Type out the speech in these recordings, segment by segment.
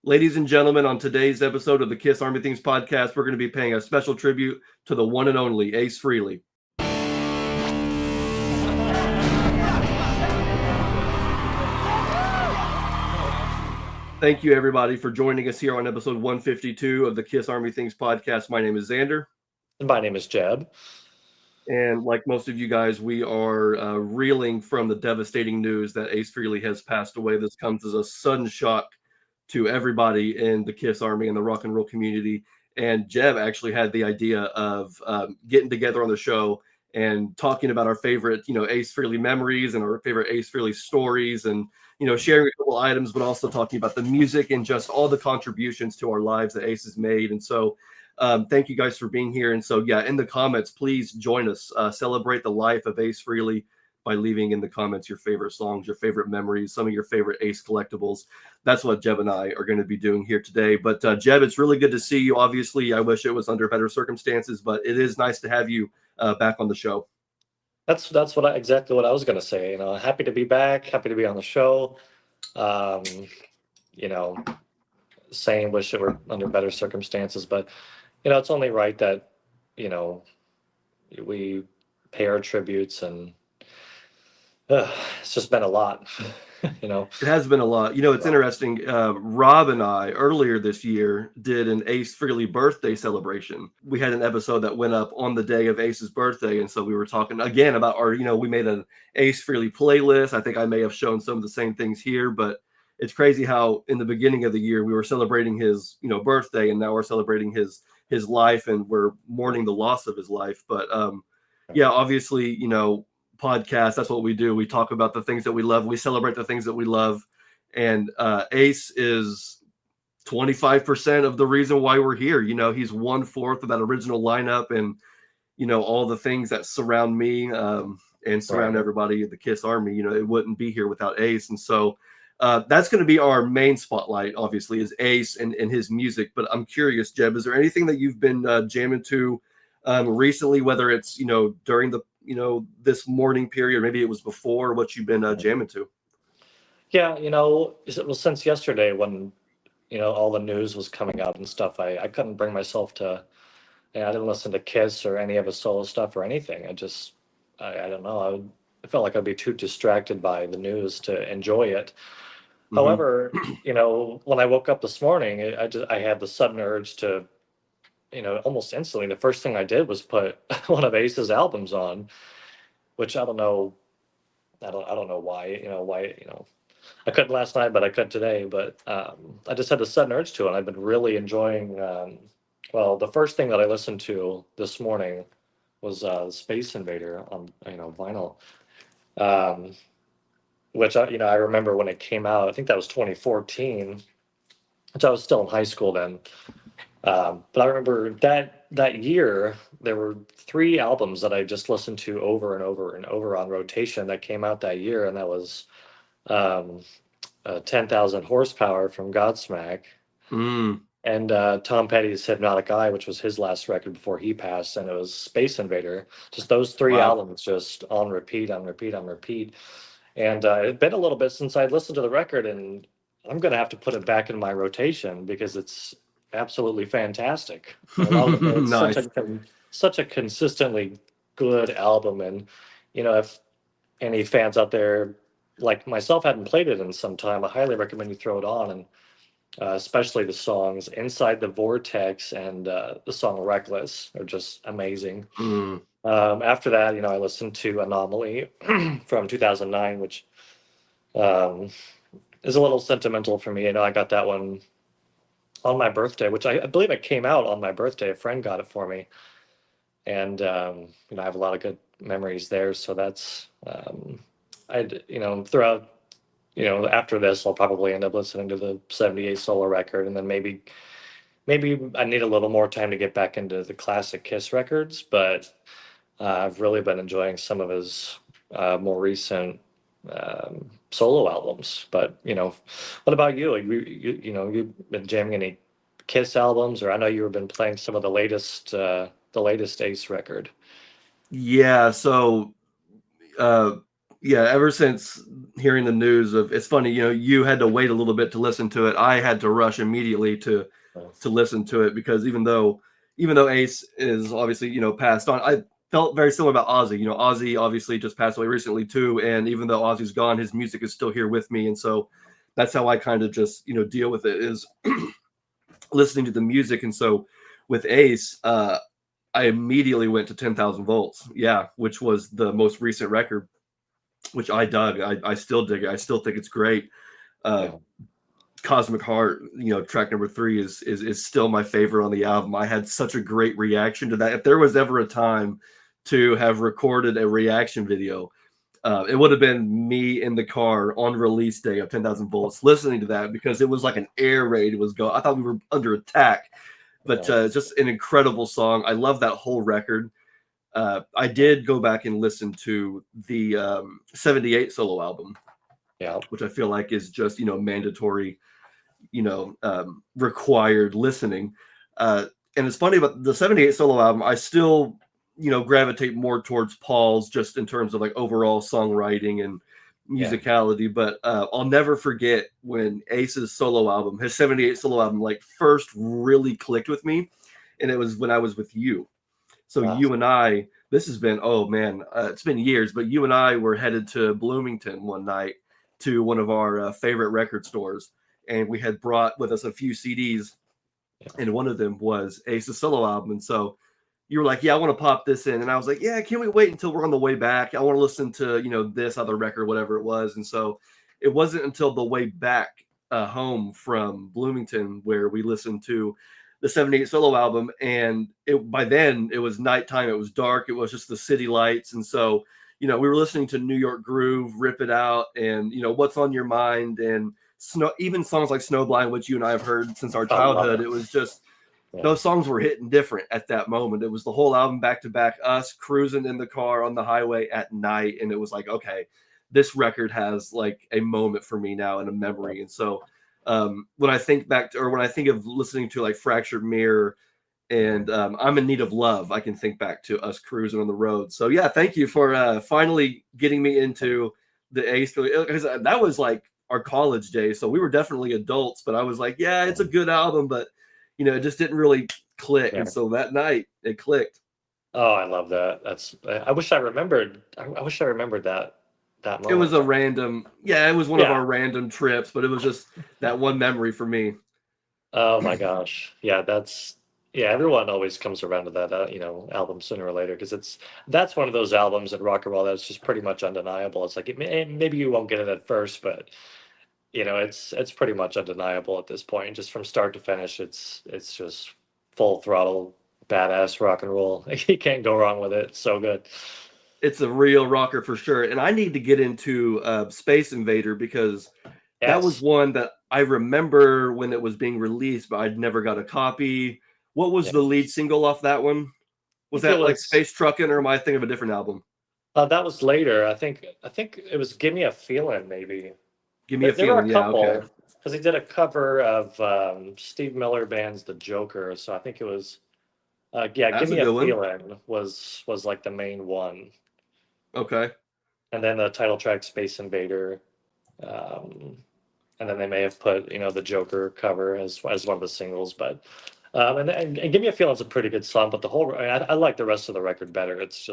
Ladies and gentlemen, on today's episode of the Kiss Army Things podcast, we're going to be paying a special tribute to the one and only Ace Frehley. Thank you, everybody, for joining us here on episode 152 of the Kiss Army Things podcast. My name is Xander. And my name is Jeb. And like most of you guys, we are reeling from the devastating news that Ace Frehley has passed away. This comes as a sudden shock to everybody in the Kiss Army and the rock and roll community. And Jeb actually had the idea of getting together on the show and talking about our favorite, Ace Frehley memories and our favorite Ace Frehley stories, and sharing a couple items, but also talking about the music and just all the contributions to our lives that Ace has made. And so, thank you guys for being here. And so, yeah, in the comments, please join us. Celebrate the life of Ace Frehley by leaving in the comments your favorite songs, your favorite memories, some of your favorite Ace collectibles. That's what Jeb and I are going to be doing here today. But Jeb, it's really good to see you. Obviously, I wish it was under better circumstances, but it is nice to have you back on the show. That's exactly what I was going to say. Happy to be back. Happy to be on the show. You know, saying wish it were under better circumstances, but it's only right that we pay our tributes, and it's just been a lot. It has been a lot. It's interesting. Rob and I earlier this year did an Ace Frehley birthday celebration. We had an episode that went up on the day of Ace's birthday, and so we were talking again about our. We made an Ace Frehley playlist. I think I may have shown some of the same things here, but it's crazy how in the beginning of the year we were celebrating his birthday, and now we're celebrating his life, and we're mourning the loss of his life. But yeah, obviously, podcast, that's what we do. We talk about the things that we love, we celebrate the things that we love, and Ace is 25% of the reason why we're here. He's 1/4 of that original lineup, and all the things that surround me and surround everybody at the Kiss Army. It wouldn't be here without Ace. And so that's going to be our main spotlight, obviously, is Ace and his music. But I'm curious, Jeb, is there anything that you've been jamming to recently, whether it's during the this mourning period, maybe it was before, what you've been jamming to? Yeah, it was since yesterday when all the news was coming out and stuff. I couldn't bring myself to. I didn't listen to Kiss or any of his solo stuff or anything. I don't know. I felt like I'd be too distracted by the news to enjoy it. Mm-hmm. However, when I woke up this morning, I had the sudden urge to, almost instantly, the first thing I did was put one of Ace's albums on, which I don't know why, I couldn't last night, but I could today. But I just had the sudden urge to, and I've been really enjoying. Well, the first thing that I listened to this morning was Space Invader on vinyl, which I remember when it came out. I think that was 2014, which I was still in high school then. But I remember that year there were 3 albums that I just listened to over and over and over on rotation that came out that year, and that was 10,000 Horsepower from Godsmack. And Tom Petty's Hypnotic Eye, which was his last record before he passed, and it was Space Invader. Just those 3 albums just on repeat, on repeat, on repeat. And it'd been a little bit since I'd listened to the record, and I'm going to have to put it back in my rotation because it's absolutely fantastic. It's nice. such a consistently good album. And, if any fans out there like myself hadn't played it in some time, I highly recommend you throw it on. And especially the songs Inside the Vortex and the song Reckless are just amazing. After that, I listened to Anomaly from 2009, which is a little sentimental for me. I got that one on my birthday, which I believe it came out on my birthday. A friend got it for me. And, I have a lot of good memories there. So that's, throughout, after this, I'll probably end up listening to the 78 solo record. And then maybe I need a little more time to get back into the classic Kiss records. But I've really been enjoying some of his more recent solo albums. But what about you? You've been jamming any Kiss albums, or I know you've been playing some of the latest Ace record. Yeah, so Yeah, ever since hearing the news of, it's funny, you had to wait a little bit to listen to it. I had to rush immediately to listen to it because even though Ace is obviously, passed on, I felt very similar about Ozzy. Ozzy obviously just passed away recently too, and even though Ozzy's gone, his music is still here with me, and so that's how I kind of just deal with it, is listening to the music. And so with Ace, I immediately went to 10,000 volts, yeah, which was the most recent record, which I dug. I still dig it. I still think it's great. Uh, Yeah. Cosmic Heart, track number 3 is still my favorite on the album. I had such a great reaction to that. If there was ever a time to have recorded a reaction video, it would have been me in the car on release day of 10,000 volts listening to that, because it was like an air raid was going. I thought we were under attack, but Yeah. just an incredible song. I love that whole record. I did go back and listen to the 78 solo album, Yeah. which I feel like is just, mandatory, required listening. And it's funny about the 78 solo album, I still, gravitate more towards Paul's, just in terms of like overall songwriting and Yeah. musicality. But I'll never forget when Ace's solo album, his 78 solo album, like first really clicked with me. And it was when I was with you. So Wow. you and I, this has been, oh man, it's been years, but you and I were headed to Bloomington one night to one of our favorite record stores, and we had brought with us a few CDs, and one of them was Ace's solo album. And so you were like, "Yeah, I want to pop this in," and I was like, "Yeah, can we wait until we're on the way back? I want to listen to this other record, whatever it was." And so it wasn't until the way back home from Bloomington where we listened to the 78 solo album, and by then it was nighttime, it was dark, it was just the city lights. And so we were listening to New York Groove, Rip It Out, and What's on Your Mind, and even songs like Snowblind, which you and I have heard since our I love childhood. it. It was just, Yeah. those songs were hitting different at that moment. It was the whole album back to back, us cruising in the car on the highway at night, and it was like, okay, this record has like a moment for me now and a memory. And so when I think back to, or when I think of listening to like Fractured Mirror and I'm in Need of Love, I can think back to us cruising on the road. So yeah, thank you for finally getting me into the Ace, because that was like our college days. So we were definitely adults, but I was like, yeah, it's a good album, but it just didn't really click. Yeah. And so that night it clicked. Oh, I love that. I wish I remembered. I wish I remembered that It was moment. a random, yeah, it was one of Yeah. our random trips, but it was just that one memory for me. Oh my gosh. Yeah, yeah, everyone always comes around to that album sooner or later, because that's one of those albums in rock and roll that's just pretty much undeniable. It's like maybe you won't get it at first, but it's pretty much undeniable at this point. Just from start to finish, it's just full throttle badass rock and roll. You can't go wrong with it. It's so good. It's a real rocker for sure. And I need to get into Space Invader, because that was Yes. one that I remember when it was being released, but I'd never got a copy. What was Yeah. the lead single off that one? I Was think it that like was Space Truckin', or am I thinking of a different album? that was later. I think it was Give Me a Feeling, maybe. Give Me a There were Feeling. a Yeah, okay. couple, because he did a cover of Steve Miller Band's The Joker. So I think it was yeah, Give That's a Me a good one. Feeling was like the main one. Okay. And then the title track Space Invader. Um, and then they may have put the Joker cover as one of the singles, but and Give Me a Feeling's a pretty good song, but I like the rest of the record better. It's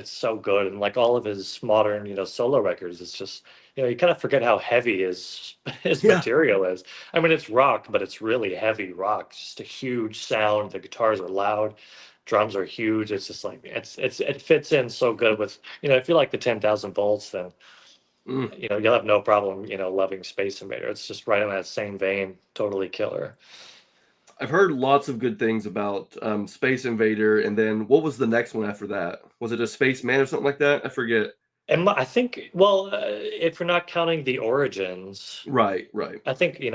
so good, and like all of his modern solo records, it's just you kind of forget how heavy his his Yeah. material is. I mean, it's rock, but it's really heavy rock. Just a huge sound. The guitars are loud, drums are huge. It's just like it fits in so good with if you like the 10,000 volts, then Mm. you'll have no problem loving Space Invader. It's just right in that same vein. Totally killer. I've heard lots of good things about Space Invader, and then what was the next one after that? Was it a Spaceman or something like that? I forget. And I think, well, if we're not counting the Origins, Right, right. I think it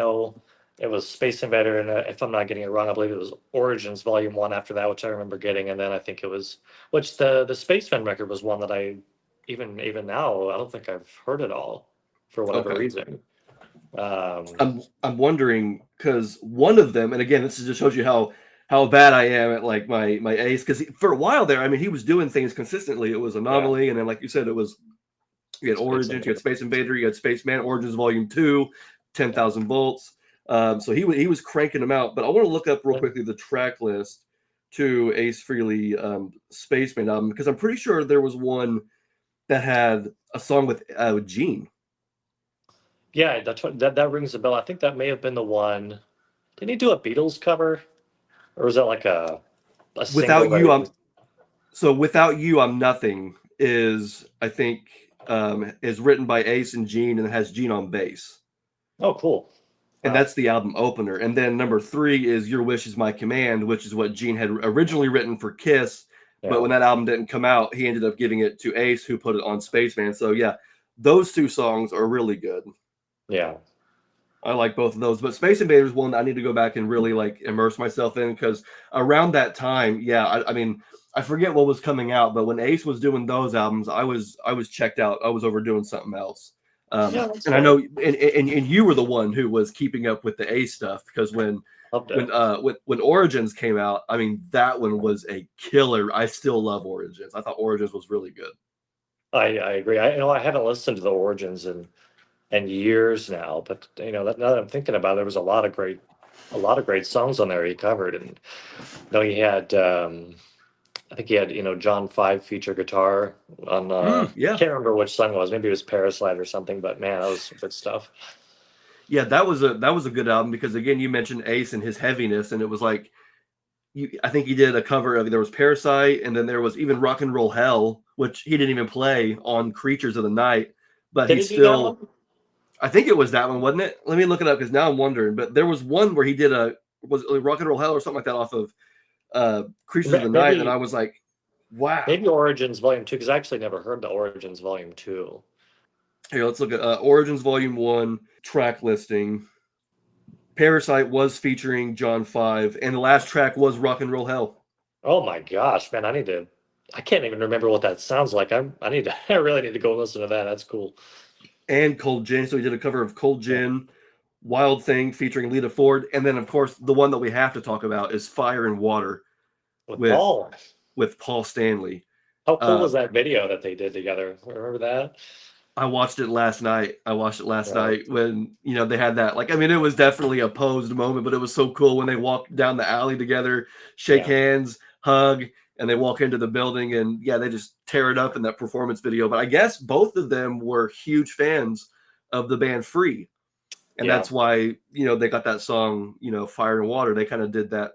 was Space Invader, and if I'm not getting it wrong, I believe it was Origins Volume One after that, which I remember getting, and then I think it was, which the Spaceman record was one that I even now I don't think I've heard it all for whatever Okay. reason. I'm wondering, because one of them, and again, this just shows you how bad I am at like my Ace. Because for a while there, I mean, he was doing things consistently. It was Yeah, Anomaly, and then like you said, it was You had Space Origins, you had Invader. Space Invader, you had Spaceman, Origins Volume 2, Yeah. 10,000 volts. So he was cranking them out. But I want to look up real Yeah. quickly the track list to Ace Frehley Spaceman album, because I'm pretty sure there was one that had a song with Gene. Yeah, that rings a bell. I think that may have been the one. Didn't he do a Beatles cover, or was that like a single Without that you, he I'm just? so Without You, I'm Nothing is, I think, is written by Ace and Gene, and it has Gene on bass. Oh, cool. And Wow. that's the album opener. And then number 3 is Your Wish Is My Command, which is what Gene had originally written for Kiss. But Yeah. when that album didn't come out, he ended up giving it to Ace, who put it on Spaceman. So yeah, those 2 songs are really good. Yeah. I like both of those. But Space Invaders is one that I need to go back and really like immerse myself in, because around that time, yeah, I mean, I forget what was coming out, but when Ace was doing those albums, I was checked out. I was over doing something else. Yeah, that's And I fair. know, and you were the one who was keeping up with the Ace stuff, because Loved it. when Origins came out, I mean, that one was a killer. I still love Origins. I thought Origins was really good. I agree. I haven't listened to the Origins in years now, but now that I'm thinking about it, there was a lot of great songs on there he covered, and he had I think he had John 5 feature guitar on Yeah, can't remember which song it was. Maybe it was Parasite or something, but man, that was some good stuff. yeah, that was a good album, because again, you mentioned Ace and his heaviness, and it was like, I think he did a cover of, there was Parasite, and then there was even Rock and Roll Hell, which he didn't even play on Creatures of the Night, but Did he he do that still, one? I think it was that one, wasn't it? Let me look it up, because now I'm wondering. But there was one where he did was it Rock and Roll Hell or something like that off of Creatures of the Night, and I Maybe was like, wow. maybe Origins Volume 2, because I actually never heard the Origins Volume 2. Here, let's look at Origins Volume 1 track listing. Parasite was featuring John 5, and the last track was Rock and Roll Hell. Oh my gosh, man, I can't even remember what that sounds like. I really need to go listen to that. That's cool. And Cold Gin. So he did a cover of Cold Yeah. Gin, Wild Thing featuring Lita Ford, and then of course the one that we have to talk about is Fire and Water With with Paul. Paul Stanley. How cool Uh, was that video that they did together? Remember that? I watched it last night. I watched it last Yeah. night when they had that. Like, I mean, it was definitely a posed moment, but it was so cool when they walked down the alley together, shake Yeah. hands, hug, and they walk into the building, and yeah, they just tear it up in that performance video. But I guess both of them were huge fans of the band Free, and Yeah. that's why they got that song, Fire and Water. They kind of did that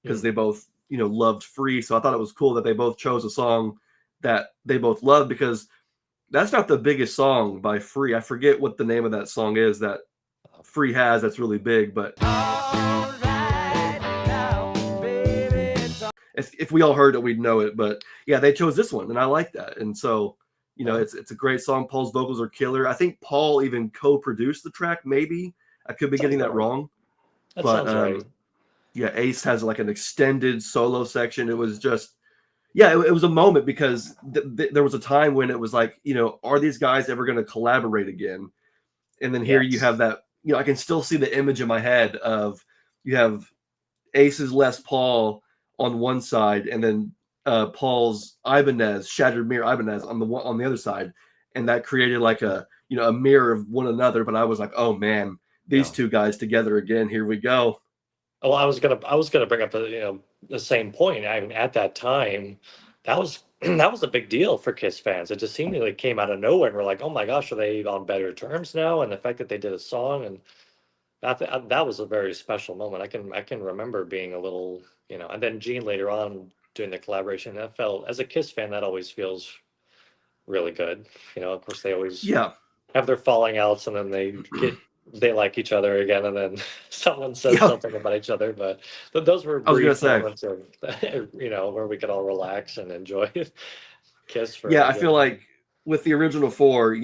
because Hmm. they both loved Free. So I thought it was cool that they both chose a song that they both loved, because that's not the biggest song by Free. I forget what the name of that song is that Free has that's really big, but if we all heard it, we'd know it. But yeah, they chose this one, and I like that. And so, Yeah. it's a great song. Paul's vocals are killer. I think Paul even co-produced the track. Maybe I could be Sounds getting that right. wrong, That but sounds right. yeah, Ace has like an extended solo section. It was just, yeah, it was a moment, because there was a time when it was like, are these guys ever going to collaborate again? And then here you have Yes. that, I can still see the image in my head of, you have Ace's Les Paul on one side, and then Paul's Ibanez, Shattered Mirror Ibanez on the other side, and that created like a mirror of one another. But I was like, oh man, these Yeah. two guys together again. Here we go. Well, I was gonna bring up the same point. At that time, that was that was a big deal for Kiss fans. It just seemingly came out of nowhere, and we're like, oh my gosh, are they on better terms now? And the fact that they did a song, and that was a very special moment. I can remember being a little, and then Gene later on doing the collaboration. That felt, as a Kiss fan, that always feels really good. Of course, they always Yeah, have their falling outs, and then they like each other again, and then someone says yeah. something about each other. But those were I was gonna brief say, moments of where we could all relax and enjoy Kiss for yeah. I again. feel like with the original four,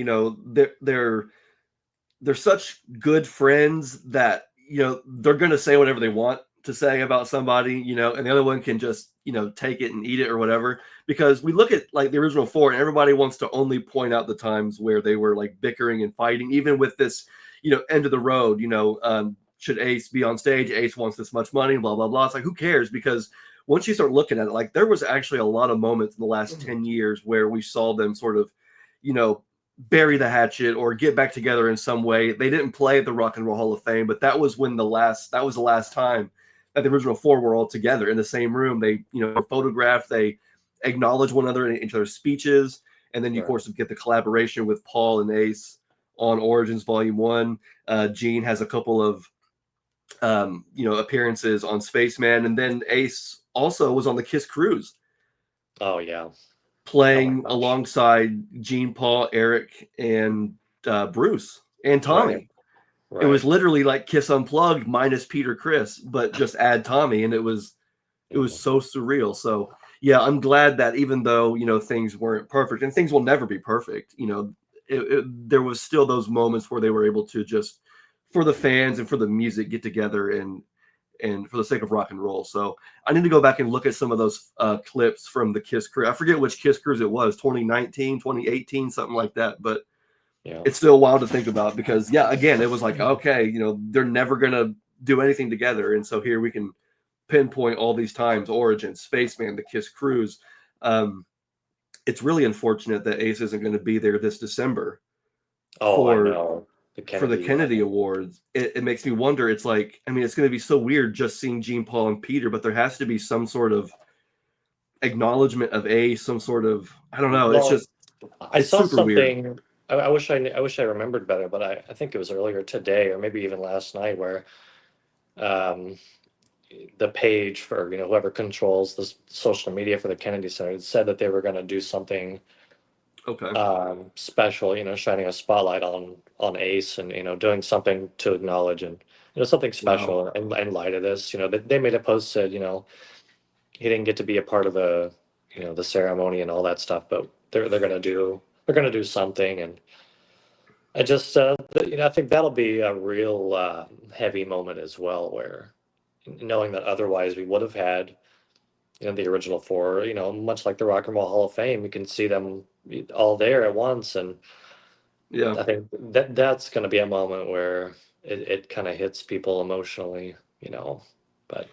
they're such good friends that they're going to say whatever they want to say about somebody, and the other one can just take it and eat it or whatever. Because we look at like the original four, and everybody wants to only point out the times where they were like bickering and fighting, even with this end of the road. Should Ace be on stage? Ace wants this much money, blah blah blah. It's like, who cares? Because once you start looking at it, like there was actually a lot of moments in the last 10 years where we saw them sort of, you know bury the hatchet or get back together in some way. They didn't play at the Rock and Roll Hall of Fame, but that was the last time that the original four were all together in the same room. They, photographed, they acknowledged one another in each other's speeches, and then you, of course, get the collaboration with Paul and Ace on Origins Volume 1. Gene has a couple of appearances on Spaceman, and then Ace also was on the Kiss Cruise. Oh yeah, playing alongside Gene, Paul, Eric, and Bruce and Tommy. Right. It was literally like Kiss Unplugged minus Peter Criss, but just add Tommy, and it was so surreal. So yeah, I'm glad that even though things weren't perfect, and things will never be perfect, there was still those moments where they were able to just, for the fans and for the music, get together and for the sake of rock and roll. So I need to go back and look at some of those clips from the Kiss Cruise. I forget which Kiss Cruise it was, 2019, 2018, something like that. But it's still wild to think about because, again, it was like, okay, they're never going to do anything together. And so here we can pinpoint all these times, Origin, Spaceman, the Kiss Cruise. It's really unfortunate that Ace isn't going to be there this December. Oh, I know. For the Kennedy Awards. It makes me wonder. It's like, I mean, it's going to be so weird just seeing Gene, Paul, and Peter, but there has to be some sort of acknowledgement of Ace, some sort of, I don't know. It's just, I saw something. Weird. I wish I remembered better, but I think it was earlier today or maybe even last night where the page for whoever controls the social media for the Kennedy Center said that they were going to do something special, shining a spotlight on Ace and doing something to acknowledge and something special in light of this. They made a post said he didn't get to be a part of the the ceremony and all that stuff, but they're gonna do something. And I just I think that'll be a real heavy moment as well, where knowing that otherwise we would have had the original four, much like the Rock and Roll Hall of Fame, you can see them all there at once. And I think that's going to be a moment where it kind of hits people emotionally, but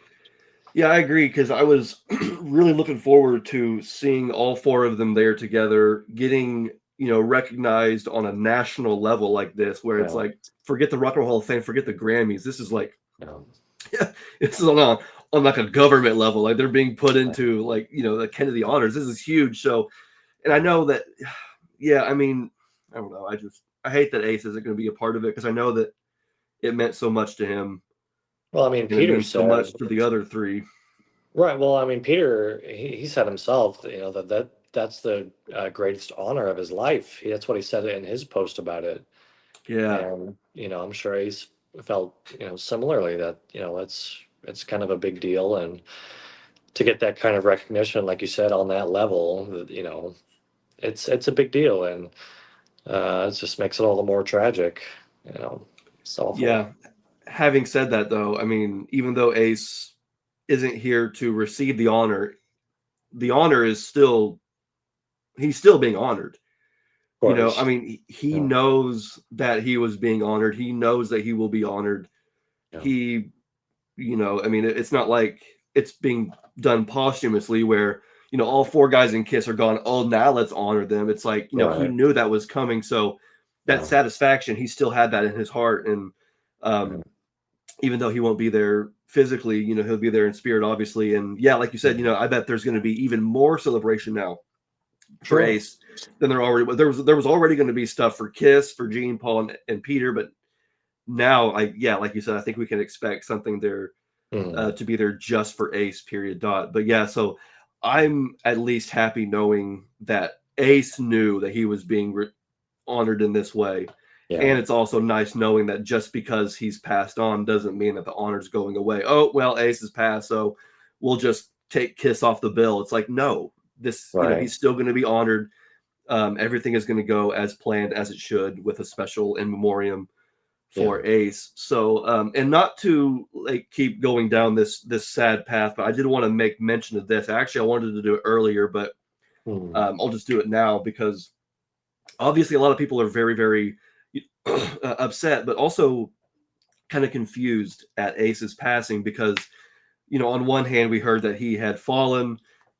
yeah, I agree, because I was really looking forward to seeing all four of them there together, getting recognized on a national level like this, where it's like, forget the Rock and Roll Hall of Fame, forget the Grammys. This is like, this is on like a government level, like they're being put into like the Kennedy honors. This is huge. So, and I know that, I mean, I don't know. I hate that Ace isn't going to be a part of it, because I know that it meant so much to him. Well, I mean, Peter so much to the other three. Right. Well, I mean, Peter, he said himself, that's the greatest honor of his life. That's what he said in his post about it. Yeah. And I'm sure Ace felt similarly, that it's kind of a big deal, and to get that kind of recognition, like you said, on that level, it's a big deal, and it just makes it all the more tragic. It's awful. Yeah. Having said that, though, I mean, even though Ace isn't here to receive the honor is still, he's still being honored. I mean, he knows that he was being honored. He knows that he will be honored. He, I mean, it's not like it's being done posthumously where, all four guys in Kiss are gone, oh, now let's honor them. It's like, he knew that was coming. So that satisfaction, he still had that in his heart. And even though he won't be there physically, he'll be there in spirit, obviously. And like you said, I bet there's going to be even more celebration now for Ace than there already was. There was already going to be stuff for Kiss, for Gene, Paul, and Peter, but now, like you said, I think we can expect something there to be there just for Ace. Period. Dot. But so I'm at least happy knowing that Ace knew that he was being honored in this way. And it's also nice knowing that just because he's passed on doesn't mean that the honor's going away. Oh, well, Ace has passed, so we'll just take Kiss off the bill. It's like, no, this, he's still going to be honored. Everything is going to go as planned, as it should, with a special in memoriam for Ace. So, and not to like keep going down this sad path, but I did want to make mention of this. Actually, I wanted to do it earlier, but I'll just do it now, because obviously a lot of people are very, very upset, but also kind of confused at Ace's passing, because on one hand we heard that he had fallen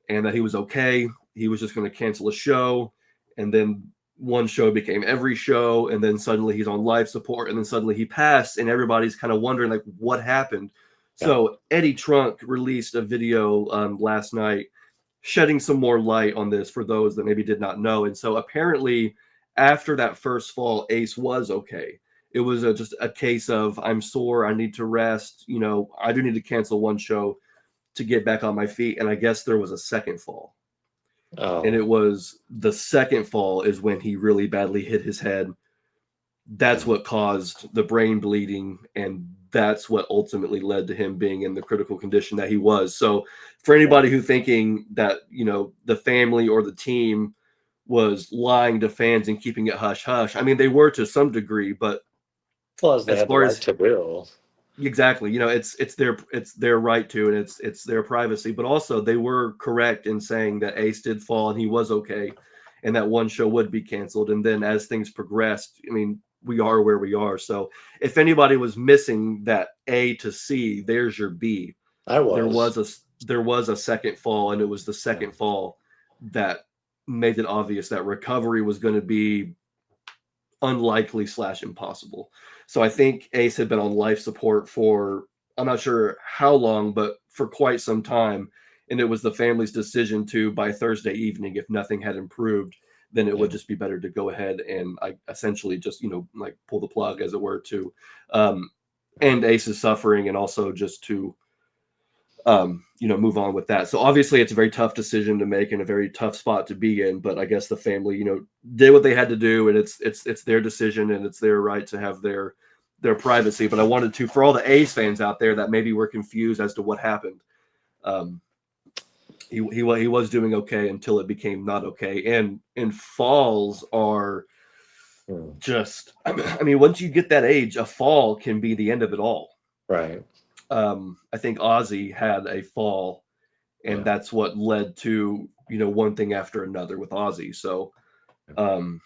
and that he was okay, he was just going to cancel a show, and then one show became every show, and then suddenly he's on life support, and then suddenly he passed, and everybody's kind of wondering like what happened. Yeah. So Eddie Trunk released a video last night shedding some more light on this for those that maybe did not know. And so apparently after that first fall, Ace was okay. It was just a case of I'm sore, I need to rest, I do need to cancel one show to get back on my feet. And I guess there was a second fall. And Oh, it was the second fall is when he really badly hit his head. That's what caused the brain bleeding, and that's what ultimately led to him being in the critical condition that he was. So for yeah. anybody who thinking that the family or the team was lying to fans and keeping it hush hush, I mean they were to some degree, but Well, as they as had the far right as to do. exactly, it's their right to, and it's their privacy. But also, they were correct in saying that Ace did fall and he was okay, and that one show would be canceled. And then as things progressed, I mean, we are where we are. So if anybody was missing that A to C, there's your B. I There was. was a there was a second fall, and it was the Yeah. second fall that made it obvious that recovery was going to be unlikely / impossible. So I think Ace had been on life support for I'm not sure how long, but for quite some time. And it was the family's decision to by Thursday evening, if nothing had improved, then it Yeah. would just be better to go ahead and I essentially just like pull the plug as it were to um, end Ace's suffering and also just to move on with that. So obviously it's a very tough decision to make and a very tough spot to be in. But I guess the family, did what they had to do, and it's their decision and it's their right to have their privacy. But I wanted to, for all the A's fans out there that maybe were confused as to what happened, um, he was doing okay until it became not okay. And falls are Hmm. just, I mean, once you get that age, a fall can be the end of it all. Right. I think Ozzy had a fall and Yeah. that's what led to one thing after another with Ozzy. So um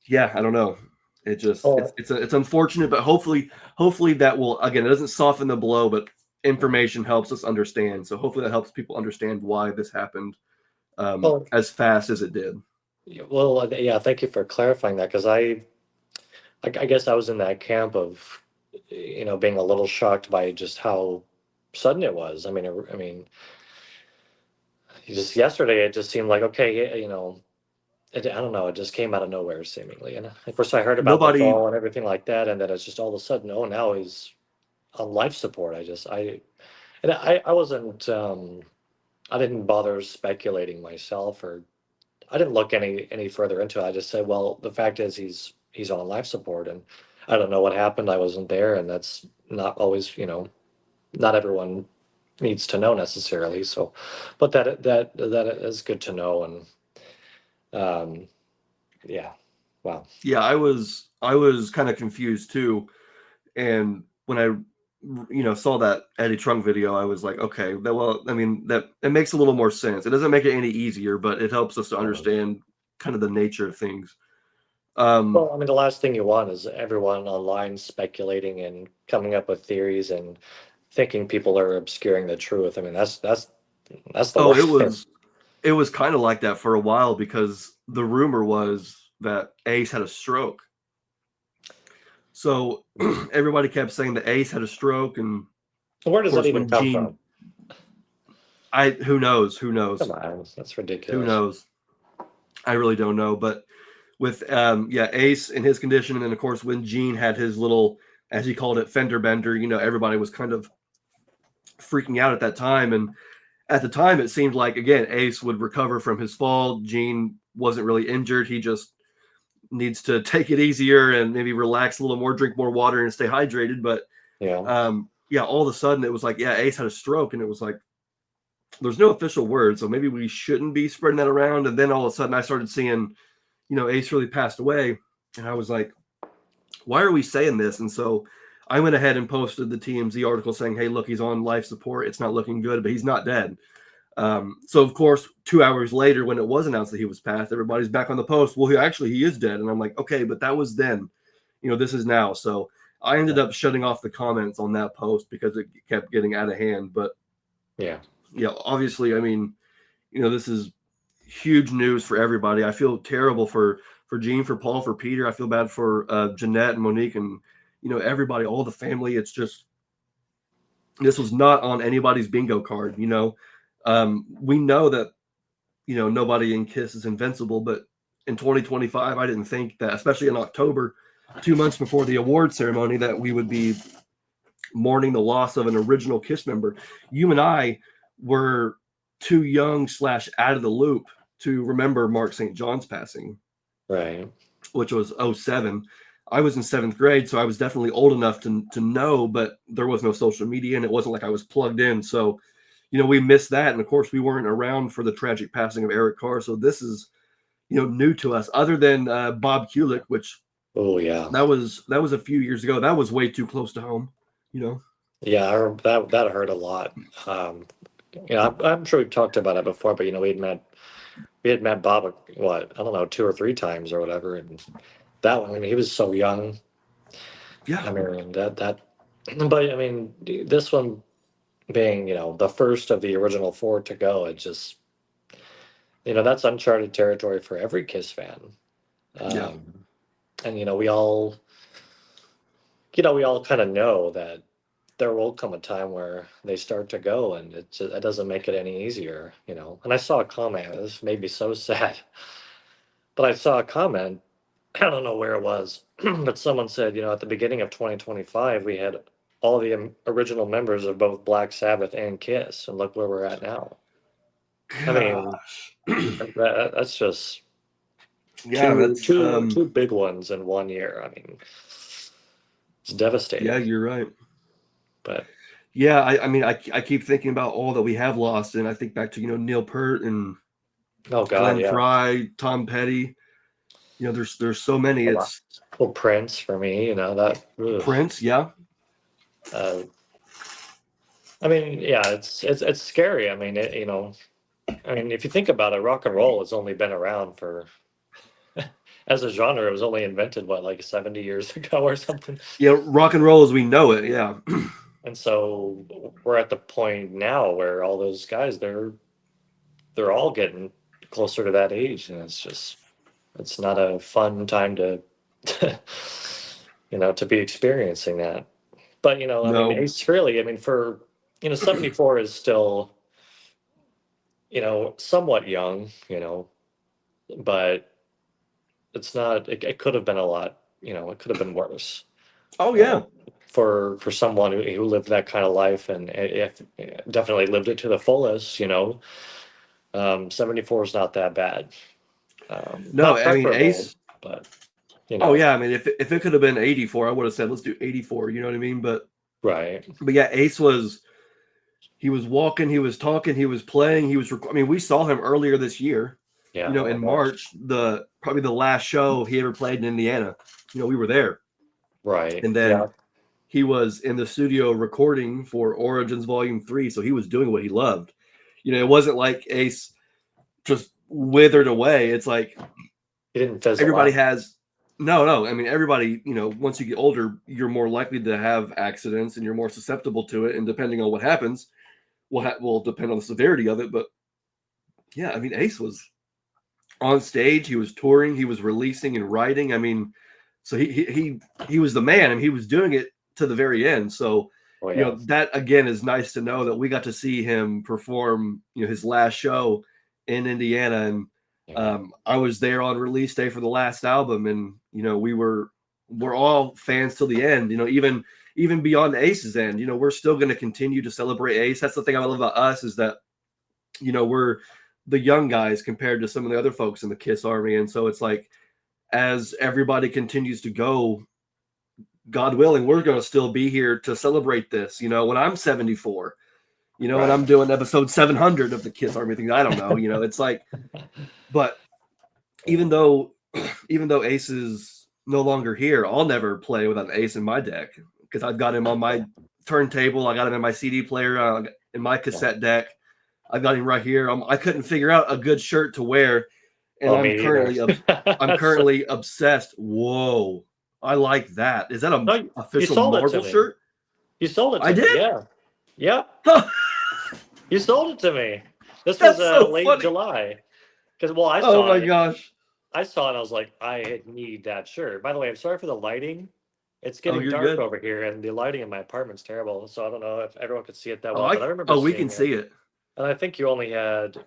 yeah, I don't know. It just Oh, it's unfortunate, but hopefully that will, again, it doesn't soften the blow, but information helps us understand. So hopefully that helps people understand why this happened well, as fast as it did. yeah. Thank you for clarifying that because I guess I was in that camp of, being a little shocked by just how sudden it was. I mean, just yesterday it just seemed like okay, I don't know, it just came out of nowhere seemingly, and of course I heard about the Nobody. fall and everything like that, and then it's just all of a sudden, oh, now he's on life support. I wasn't, I didn't bother speculating myself, or I didn't look any further into it. I just said, well, the fact is he's on life support, and I don't know what happened. I wasn't there, and that's not always, not everyone needs to know necessarily. So, but that is good to know, and um, yeah, wow, Yeah, I was kind of confused too, and when I saw that Eddie Trunk video, I was like, okay, well, I mean, that it makes a little more sense. It doesn't make it any easier, but it helps us to yeah. understand kind of the nature of things. Well, I mean, the last thing you want is everyone online speculating and coming up with theories and thinking people are obscuring the truth. I mean, that's the oh, worst thing. it was kind of like that for a while because the rumor was that Ace had a stroke. So everybody kept saying that Ace had a stroke, and Where of does that course even when come from? Gene, I who knows, Come on, that's who ridiculous. knows, I really don't know, but with yeah, Ace in his condition, and then of course when Gene had his little, as he called it, fender bender, everybody was kind of freaking out at that time. And at the time it seemed like, again, Ace would recover from his fall. Gene wasn't really injured, he just needs to take it easier and maybe relax a little more, drink more water and stay hydrated. But Yeah, yeah, all of a sudden it was like, yeah, Ace had a stroke, and it was like there's no official word, so maybe we shouldn't be spreading that around. And then all of a sudden I started seeing, Ace really passed away, and I was like, why are we saying this? And so I went ahead and posted the TMZ article saying, hey, look, he's on life support. It's not looking good, but he's not dead. So of course, 2 hours later, when it was announced that he was passed, everybody's back on the post. Well, he is dead, and I'm like, okay, but that was then. This is now. So I ended yeah, up shutting off the comments on that post because it kept getting out of hand. But yeah. yeah, obviously, I mean, this is huge news for everybody. I feel terrible for Gene, for Paul, for Peter. I feel bad for Jeanette and Monique and, everybody, all the family. It's just, this was not on anybody's bingo card. We know that, nobody in KISS is invincible, but in 2025, I didn't think that, especially in October, 2 months before the award ceremony, that we would be mourning the loss of an original KISS member. You and I were too young / out of the loop to remember Mark St. John's passing, Right. which was 07. I was in 7th grade, so I was definitely old enough to know, but there was no social media, and it wasn't like I was plugged in. So, we missed that. And of course, we weren't around for the tragic passing of Eric Carr. So this is, new to us, other than Bob Kulick, which, Oh yeah, that was a few years ago. That was way too close to home, yeah. That hurt a lot. I'm sure we've talked about it before, but we had met Bob, what, I don't know, 2 or 3 times or whatever, and that one, I mean, he was so young. Yeah. I mean, but I mean, this one being, the first of the original 4 to go, it just, that's uncharted territory for every KISS fan. Yeah. And, we all kind of know that there will come a time where they start to go, and it doesn't make it any easier, And I saw a comment, this made me so sad, but I saw a comment, I don't know where it was, but someone said, at the beginning of 2025, we had all the original members of both Black Sabbath and KISS, and look where we're at now. I mean, that's just two big ones in 1 year. I mean, it's devastating. Yeah, you're right. But yeah, I mean, I keep thinking about all that we have lost, and I think back to Neil Peart and Glenn Frey, Tom Petty. There's so many. It's Prince for me. That Prince. Yeah. I mean, yeah, it's scary. I mean, if you think about it, rock and roll has only been around for, as a genre, it was only invented, what, like 70 years ago or something? Yeah, rock and roll as we know it, yeah. And so we're at the point now where all those guys, they're all getting closer to that age, and it's not a fun time to to be experiencing that. But I mean, Ace Frehley, I mean, for 74 is still somewhat young, but it's not, it could have been a lot, it could have been worse. Oh yeah. For someone who lived that kind of life, and if definitely lived it to the fullest, 74 is not that bad. No, I mean, Ace, but oh yeah, I mean, if it could have been 84, I would have said let's do 84. You know what I mean? But right. But yeah, Ace he was walking, he was talking, he was playing, I mean, we saw him earlier this year. Yeah. In March, probably the last show he ever played in Indiana. We were there. Right. And then he was in the studio recording for Origins Volume 3, so he was doing what he loved. It wasn't like Ace just withered away. It's like he didn't fizzle everybody out. has no. I mean, everybody, once you get older, you're more likely to have accidents and you're more susceptible to it. And depending on what happens, will depend on the severity of it. But yeah, I mean, Ace was on stage, he was touring, he was releasing and writing. I mean, so he was the man, and he was doing it to the very end. So, that again is nice to know that we got to see him perform, his last show in Indiana. And I was there on release day for the last album, and we're all fans till the end. Even beyond Ace's end, we're still going to continue to celebrate Ace. That's the thing I love about us, is that we're the young guys compared to some of the other folks in the KISS Army. And so it's like, as everybody continues to go, God willing, we're going to still be here to celebrate this. When I'm 74, right. And I'm doing episode 700 of the KISS Army thing, I don't know, it's like, but even though Ace is no longer here, I'll never play without an Ace in my deck, because I've got him on my turntable. I got him in my CD player, in my cassette deck. I've got him right here. I couldn't figure out a good shirt to wear, and I'm currently obsessed. Whoa, I like that. Is that an official Marvel shirt? You sold it to me. I did? Yeah. Yep. You sold it to me. This was so late funny. July. Because I saw my gosh. I saw it. And I was like, I need that shirt. By the way, I'm sorry for the lighting. It's Oh, getting you're dark good. over here, and the lighting in my apartment's terrible. So I don't know if everyone could see it that Oh, well, but I remember we can seeing it. see it. And I think you only had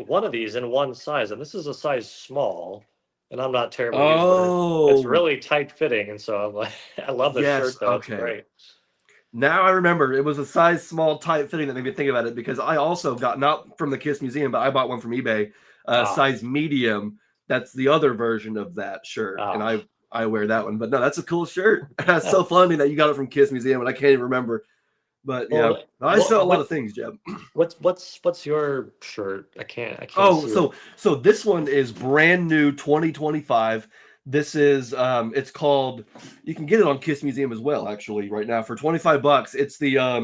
one of these in one size, and this is a size small. And I'm not terribly used, but it's Oh, really tight fitting, and so I'm like, I love the yes. shirt though. It's Okay. great. Now I remember it was a size small, tight fitting that made me think about it because I also got not from the Kiss Museum, but I bought one from eBay, Ah, size medium. That's the other version of that shirt, and ah. I wear that one. But no, that's a cool shirt. That's so funny that you got it from Kiss Museum, and I can't even remember. But yeah, Well, I sell a lot of things, Jeb. what's your shirt? I can't Oh, see it. so this one is brand new 2025. This is it's called, you can get it on Kiss Museum as well actually right now for 25 bucks. It's the I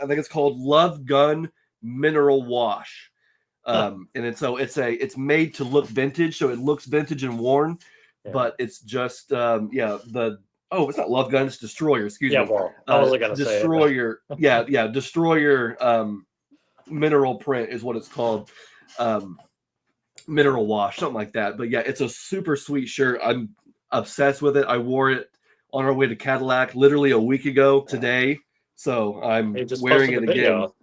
think it's called Love Gun Mineral Wash. Huh. And it's made to look vintage, so it looks vintage and worn, Yeah. but it's just the oh, it's not Love Gun, it's Destroyer, excuse Yeah. me. Well, I wasn't gonna say it. Destroyer. Yeah, Destroyer mineral print is what it's called. Um, Mineral wash, something like that. But yeah, it's a super sweet shirt. I'm obsessed with it. I wore it on our way to Cadillac literally a week ago today. So I'm You just wearing posted the it again. video.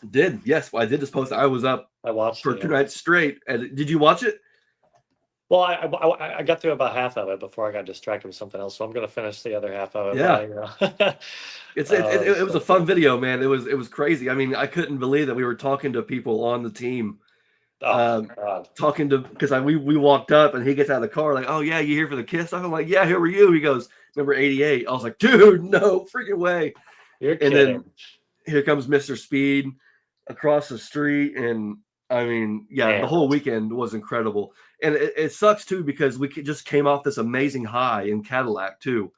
Did yes, I did just post it. I was up I watched for it. two Yeah. nights straight. And did you watch it? Well, I got through about half of it before I got distracted with something else. So I'm gonna finish the other half of it. But Yeah. it's It was so a fun cool. video, man. It was crazy. I mean, I couldn't believe that we were talking to people on the team, Oh God. talking to because we walked up and he gets out of the car like, oh yeah, you here for the Kiss? I'm like, yeah, here were you? He goes, number 88. I was like, dude, no freaking way. You're And then kidding. here comes Mr. Speed across the street, and I mean, yeah, the Man, whole weekend was incredible. And it sucks too because we just came off this amazing high in Cadillac too,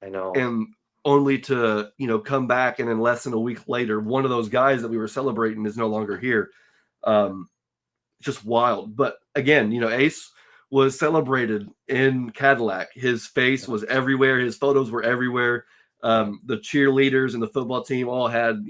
I know. and only to come back and then less than a week later, one of those guys that we were celebrating is no longer here. Um, just wild. But again, Ace was celebrated in Cadillac. His face was everywhere. His photos were everywhere. Yeah. The cheerleaders and the football team all had,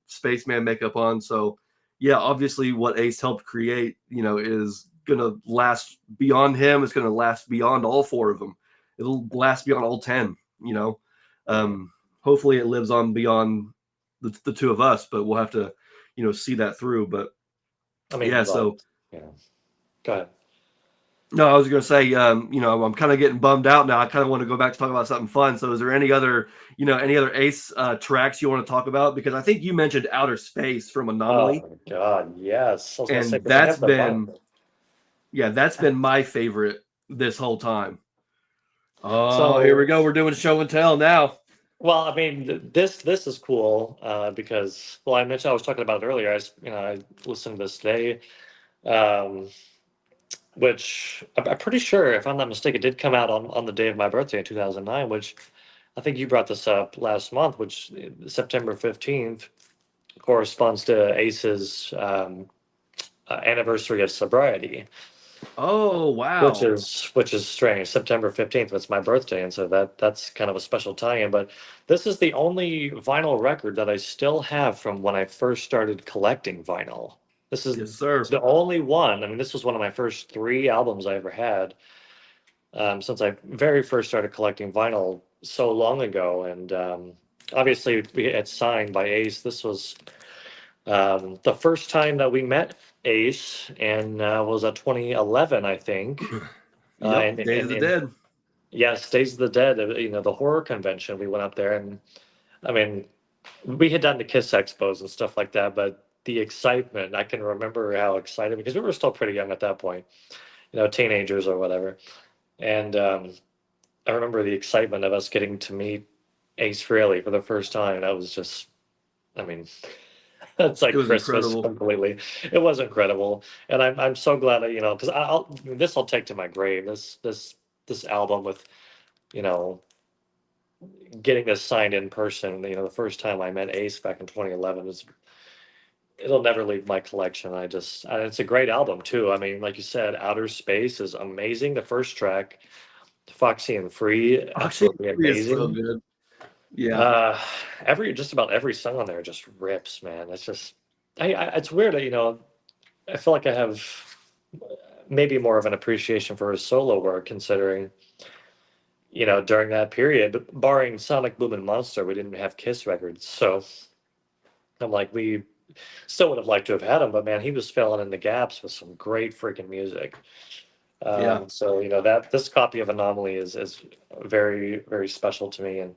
Spaceman makeup on. So, yeah, obviously what Ace helped create, is going to last beyond him. It's going to last beyond all four of them. It'll last beyond all 10, you know. Yeah. Hopefully it lives on beyond the two of us, but we'll have to, see that through. But I yeah, mean, well, so yeah. Go ahead. no, I was going to say, I'm kind of getting bummed out now. I kind of want to go back to talk about something fun. So, is there any other Ace tracks you want to talk about? Because I think you mentioned Outer Space from Oh Anomaly, my God, yes. I was gonna say and because I have the vinyl. that's been my favorite this whole time. Oh, here we So, go. We're doing show and tell now. well, I mean, this is cool because, well, I mentioned I was talking about it earlier. I listened to this today, um, which I'm pretty sure, if I'm not mistaken, did come out on the day of my birthday in 2009. Which I think you brought this up last month, which September 15th corresponds to Ace's anniversary of sobriety. Oh, Which wow. is strange. September 15th was my birthday, and so that's kind of a special tie-in. But this is the only vinyl record that I still have from when I first started collecting vinyl. This is Yes, sir. the only one. I mean, this was one of my first three albums I ever had, since I very first started collecting vinyl so long ago. And obviously, we had signed by Ace. This was the first time that we met Ace, and was at 2011, I think. Yep. And, Days of and the and Dead. yes, Days of the Dead, the horror convention. We went up there, and I mean, we had done the Kiss expos and stuff like that, but the excitement, I can remember how excited, because we were still pretty young at that point, teenagers or whatever. And I remember the excitement of us getting to meet Ace Frehley for the first time. That was just, I mean, it's It like was Christmas incredible. completely. It was incredible, and I'm so glad that because I'll take to my grave this album with you know getting this signed in person. The first time I met Ace back in 2011 is it'll never leave my collection. And it's a great album too. I mean, like you said, Outer Space is amazing. The first track, Foxy and Free, Oxy absolutely is so amazing. good. Yeah. Uh, just about every song on there just rips, man. It's just, it's weird that I feel like I have maybe more of an appreciation for his solo work, considering, during that period, barring Sonic Boom and Monster, we didn't have Kiss records. So I'm like, we still would have liked to have had him, but man, he was filling in the gaps with some great freaking music. Yeah. So that this copy of Anomaly is very, very special to me, and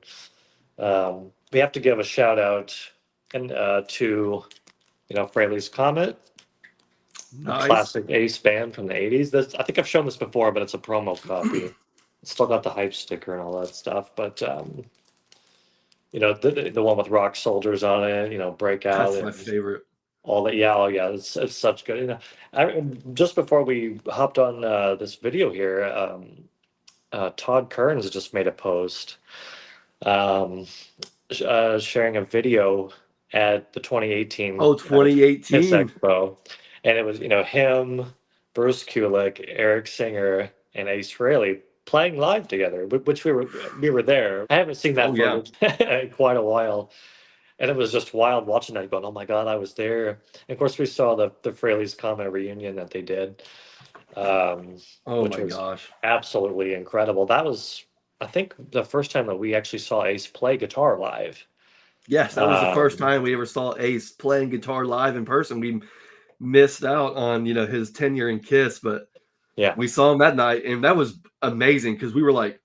we have to give a shout out and to Frehley's Comet, a Nice. classic Ace band from the '80s. This, I think I've shown this before, but it's a promo copy. It's still got the hype sticker and all that stuff, but the one with Rock Soldiers on it, Breakout That's my and favorite. all that. Yeah, oh yeah, it's such good. Just before we hopped on this video here, Todd Kearns just made a post um, sharing a video at the 2018 Oh, Kiss 2018. Expo, and it was him, Bruce Kulick, Eric Singer, and Ace Frehley playing live together, which we were there. I haven't seen that Oh yeah. footage in quite a while, and it was just wild watching that, going, "Oh my God, I was there!" And of course, we saw the Frehley's Comet reunion that they did, Oh which my was gosh. absolutely incredible. That was, I think, the first time that we actually saw Ace play guitar live. Yes, that was the first Um, time we ever saw Ace playing guitar live in person. We missed out on, his tenure in Kiss, but yeah, we saw him that night, and that was amazing because we were like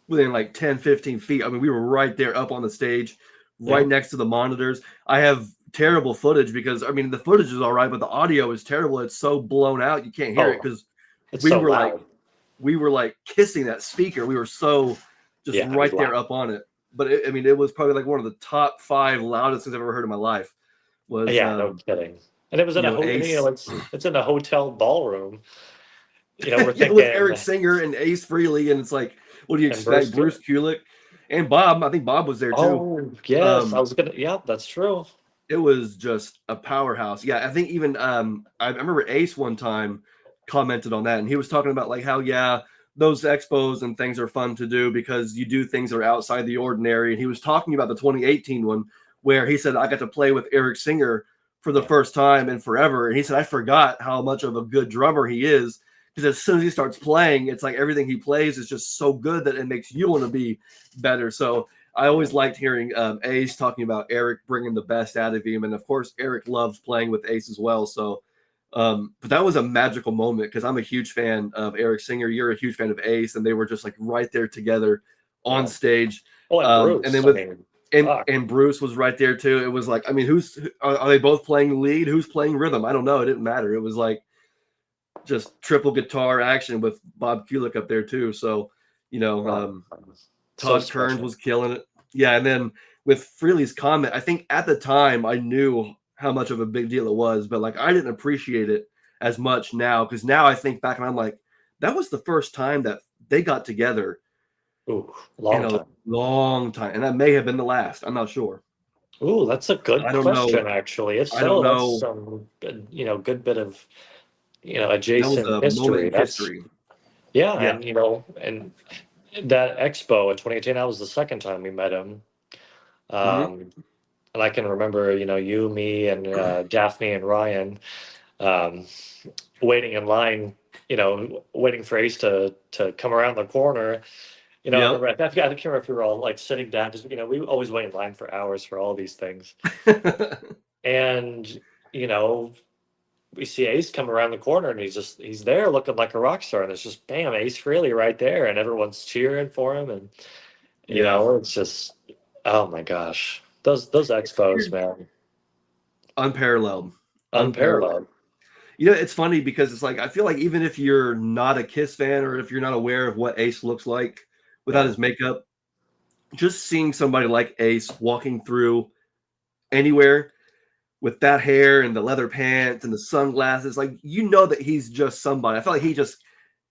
within like 10, 15 feet. I mean, we were right there up on the stage, yeah. right next to the monitors. I have terrible footage because, I mean, the footage is all right, but the audio is terrible. It's so blown out, you can't hear it Oh, because it's we so were like, loud. we were like kissing that speaker. We were so just Yeah, it was right there loud. up on it. But I mean, it was probably like one of the top 5 loudest things I've ever heard in my life. Was Yeah, no kidding. And it was in a Ace? it's in a hotel ballroom. We're Yeah, with thinking, Eric Singer and Ace Frehley, and it's like, what do you and Bruce expect? Bruce Kulick. Kulick and Bob. I think Bob was there too. Oh, yes, I Um, was gonna. Yeah, that's true. it was just a powerhouse. Yeah, I think even I remember Ace one time commented on that, and he was talking about like how those expos and things are fun to do because you do things that are outside the ordinary. And he was talking about the 2018 one where he said I got to play with Eric Singer for the Yeah, first time in forever, and he said I forgot how much of a good drummer he is because as soon as he starts playing, it's like everything he plays is just so good that it makes you want to be better. So I yeah, always liked hearing Ace talking about Eric bringing the best out of him, and of course Eric loves playing with Ace as well. So, but that was a magical moment because I'm a huge fan of Eric Singer. You're a huge fan of Ace, and they were just like right there together on yeah. stage. Oh, and And then Bruce. I with mean, and fuck. and Bruce was right there too. It was like, I mean, are they both playing lead? Who's playing rhythm? I don't know. It didn't matter. It was like just triple guitar action with Bob Kulick up there too. So, you know, Oh, so Todd Kearns special. was killing it. Yeah, and then with Frehley's comment, I think at the time I knew how much of a big deal it was, but like I didn't appreciate it as much now because now I think back and I'm like, that was the first time that they got together Ooh, in long a time. long time, and that may have been the last. I'm not sure. Ooh, that's a good I don't know. question, actually. If I don't so, that's know. some good, good bit of, That was adjacent a moment history. in That's, history. yeah, Yeah. and that expo in 2018, that was the second time we met him. Hmm. Um, and I can remember, you, me, and Daphne and Ryan um, waiting in line, waiting for Ace to come around the corner. I Yep. remember, I can't remember if we were all like sitting down, because, we always wait in line for hours for all these things. And, you know, we see Ace come around the corner, and he's there looking like a rock star. And it's just, bam, Ace Frehley right there. And everyone's cheering for him. And, Yeah. it's just, oh my gosh. Those expos, man, Unparalleled. Unparalleled. unparalleled. It's funny because it's like I feel like even if you're not a Kiss fan or if you're not aware of what Ace looks like without Yeah. his makeup, just seeing somebody like Ace walking through anywhere with that hair and the leather pants and the sunglasses, like that he's just somebody. I feel like he just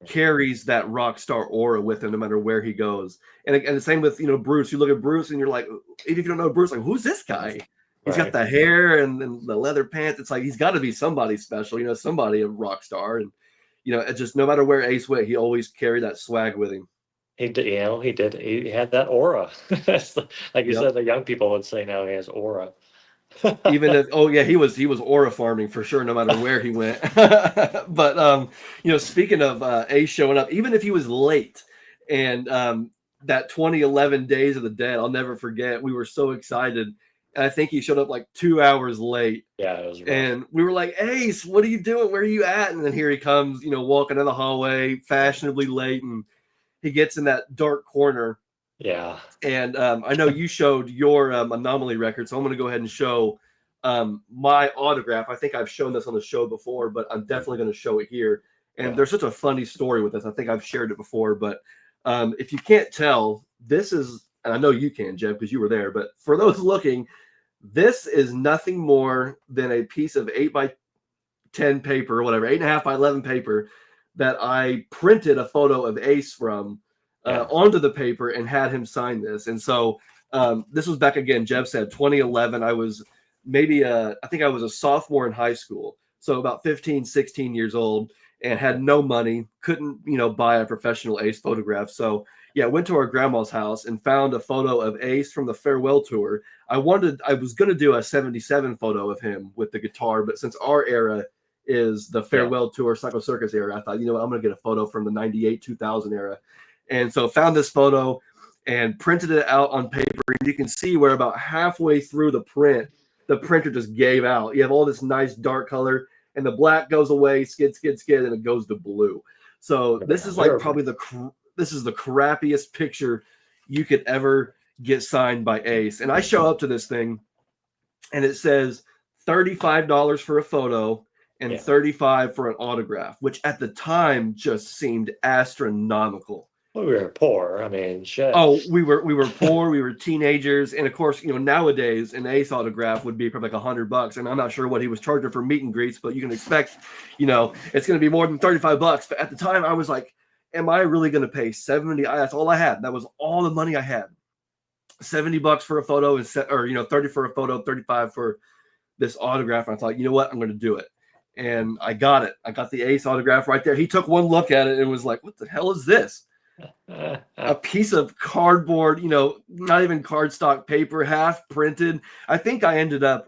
carries that rock star aura with him no matter where he goes. And the same with Bruce. You look at Bruce and you're like, even if you don't know Bruce, like who's this guy? He's got Right. the hair and the leather pants. It's like he's got to be somebody special, somebody a rock star. And it just no matter where Ace went, he always carried that swag with him. He did, he did. He had that aura. Like you Yep. said, the young people would say now he has aura. Even if, oh yeah, he was aura farming for sure, no matter where he went. But speaking of Ace showing up, even if he was late, and that 2011 Days of the Dead, I'll never forget. We were so excited, and I think he showed up like 2 hours late, Yeah, it was rough. and we were like, Ace, what are you doing? Where are you at? And then here he comes, walking in the hallway, fashionably late, and he gets in that dark corner. Yeah. And I know you showed your anomaly record, so I'm going to go ahead and show my autograph. I think I've shown this on the show before, but I'm definitely going to show it here. And Yeah. there's such a funny story with this. I think I've shared it before, but if you can't tell, this is, and I know you can, Jeb, because you were there, but for those looking, this is nothing more than a piece of 8 by 10 paper, or whatever, 8.5 by 11 paper that I printed a photo of Ace from onto the paper and had him sign this. And so this was back again, Jeb said 2011. I was I think I was a sophomore in high school. So about 15, 16 years old, and had no money, couldn't, buy a professional Ace photograph. So yeah, went to our grandma's house and found a photo of Ace from the farewell tour. I was going to do a 77 photo of him with the guitar, but since our era is the farewell tour Psycho Circus era, I thought, you know what, I'm going to get a photo from the 98, 2000 era. And so found this photo and printed it out on paper. And you can see where about halfway through the print, the printer just gave out. You have all this nice dark color, and the black goes away, skid, and it goes to blue. So this is like probably this is the crappiest picture you could ever get signed by Ace. And I show up to this thing, and it says $35 for a photo and $35 for an autograph, which at the time just seemed astronomical. Well, we were poor. I mean, shit. Oh, we were poor. We were teenagers, and of course, nowadays an Ace autograph would be probably like $100, and I'm not sure what he was charging for meet and greets, but you can expect, it's going to be more than $35. But at the time, I was like, "Am I really going to pay 70?" That's all I had. That was all the money I had. $70 for a photo, or 30 for a photo, 35 for this autograph. And I thought, you know what, I'm going to do it. And I got it. I got the Ace autograph right there. He took one look at it and was like, "What the hell is this?" A piece of cardboard, not even cardstock paper, half printed. I think I ended up,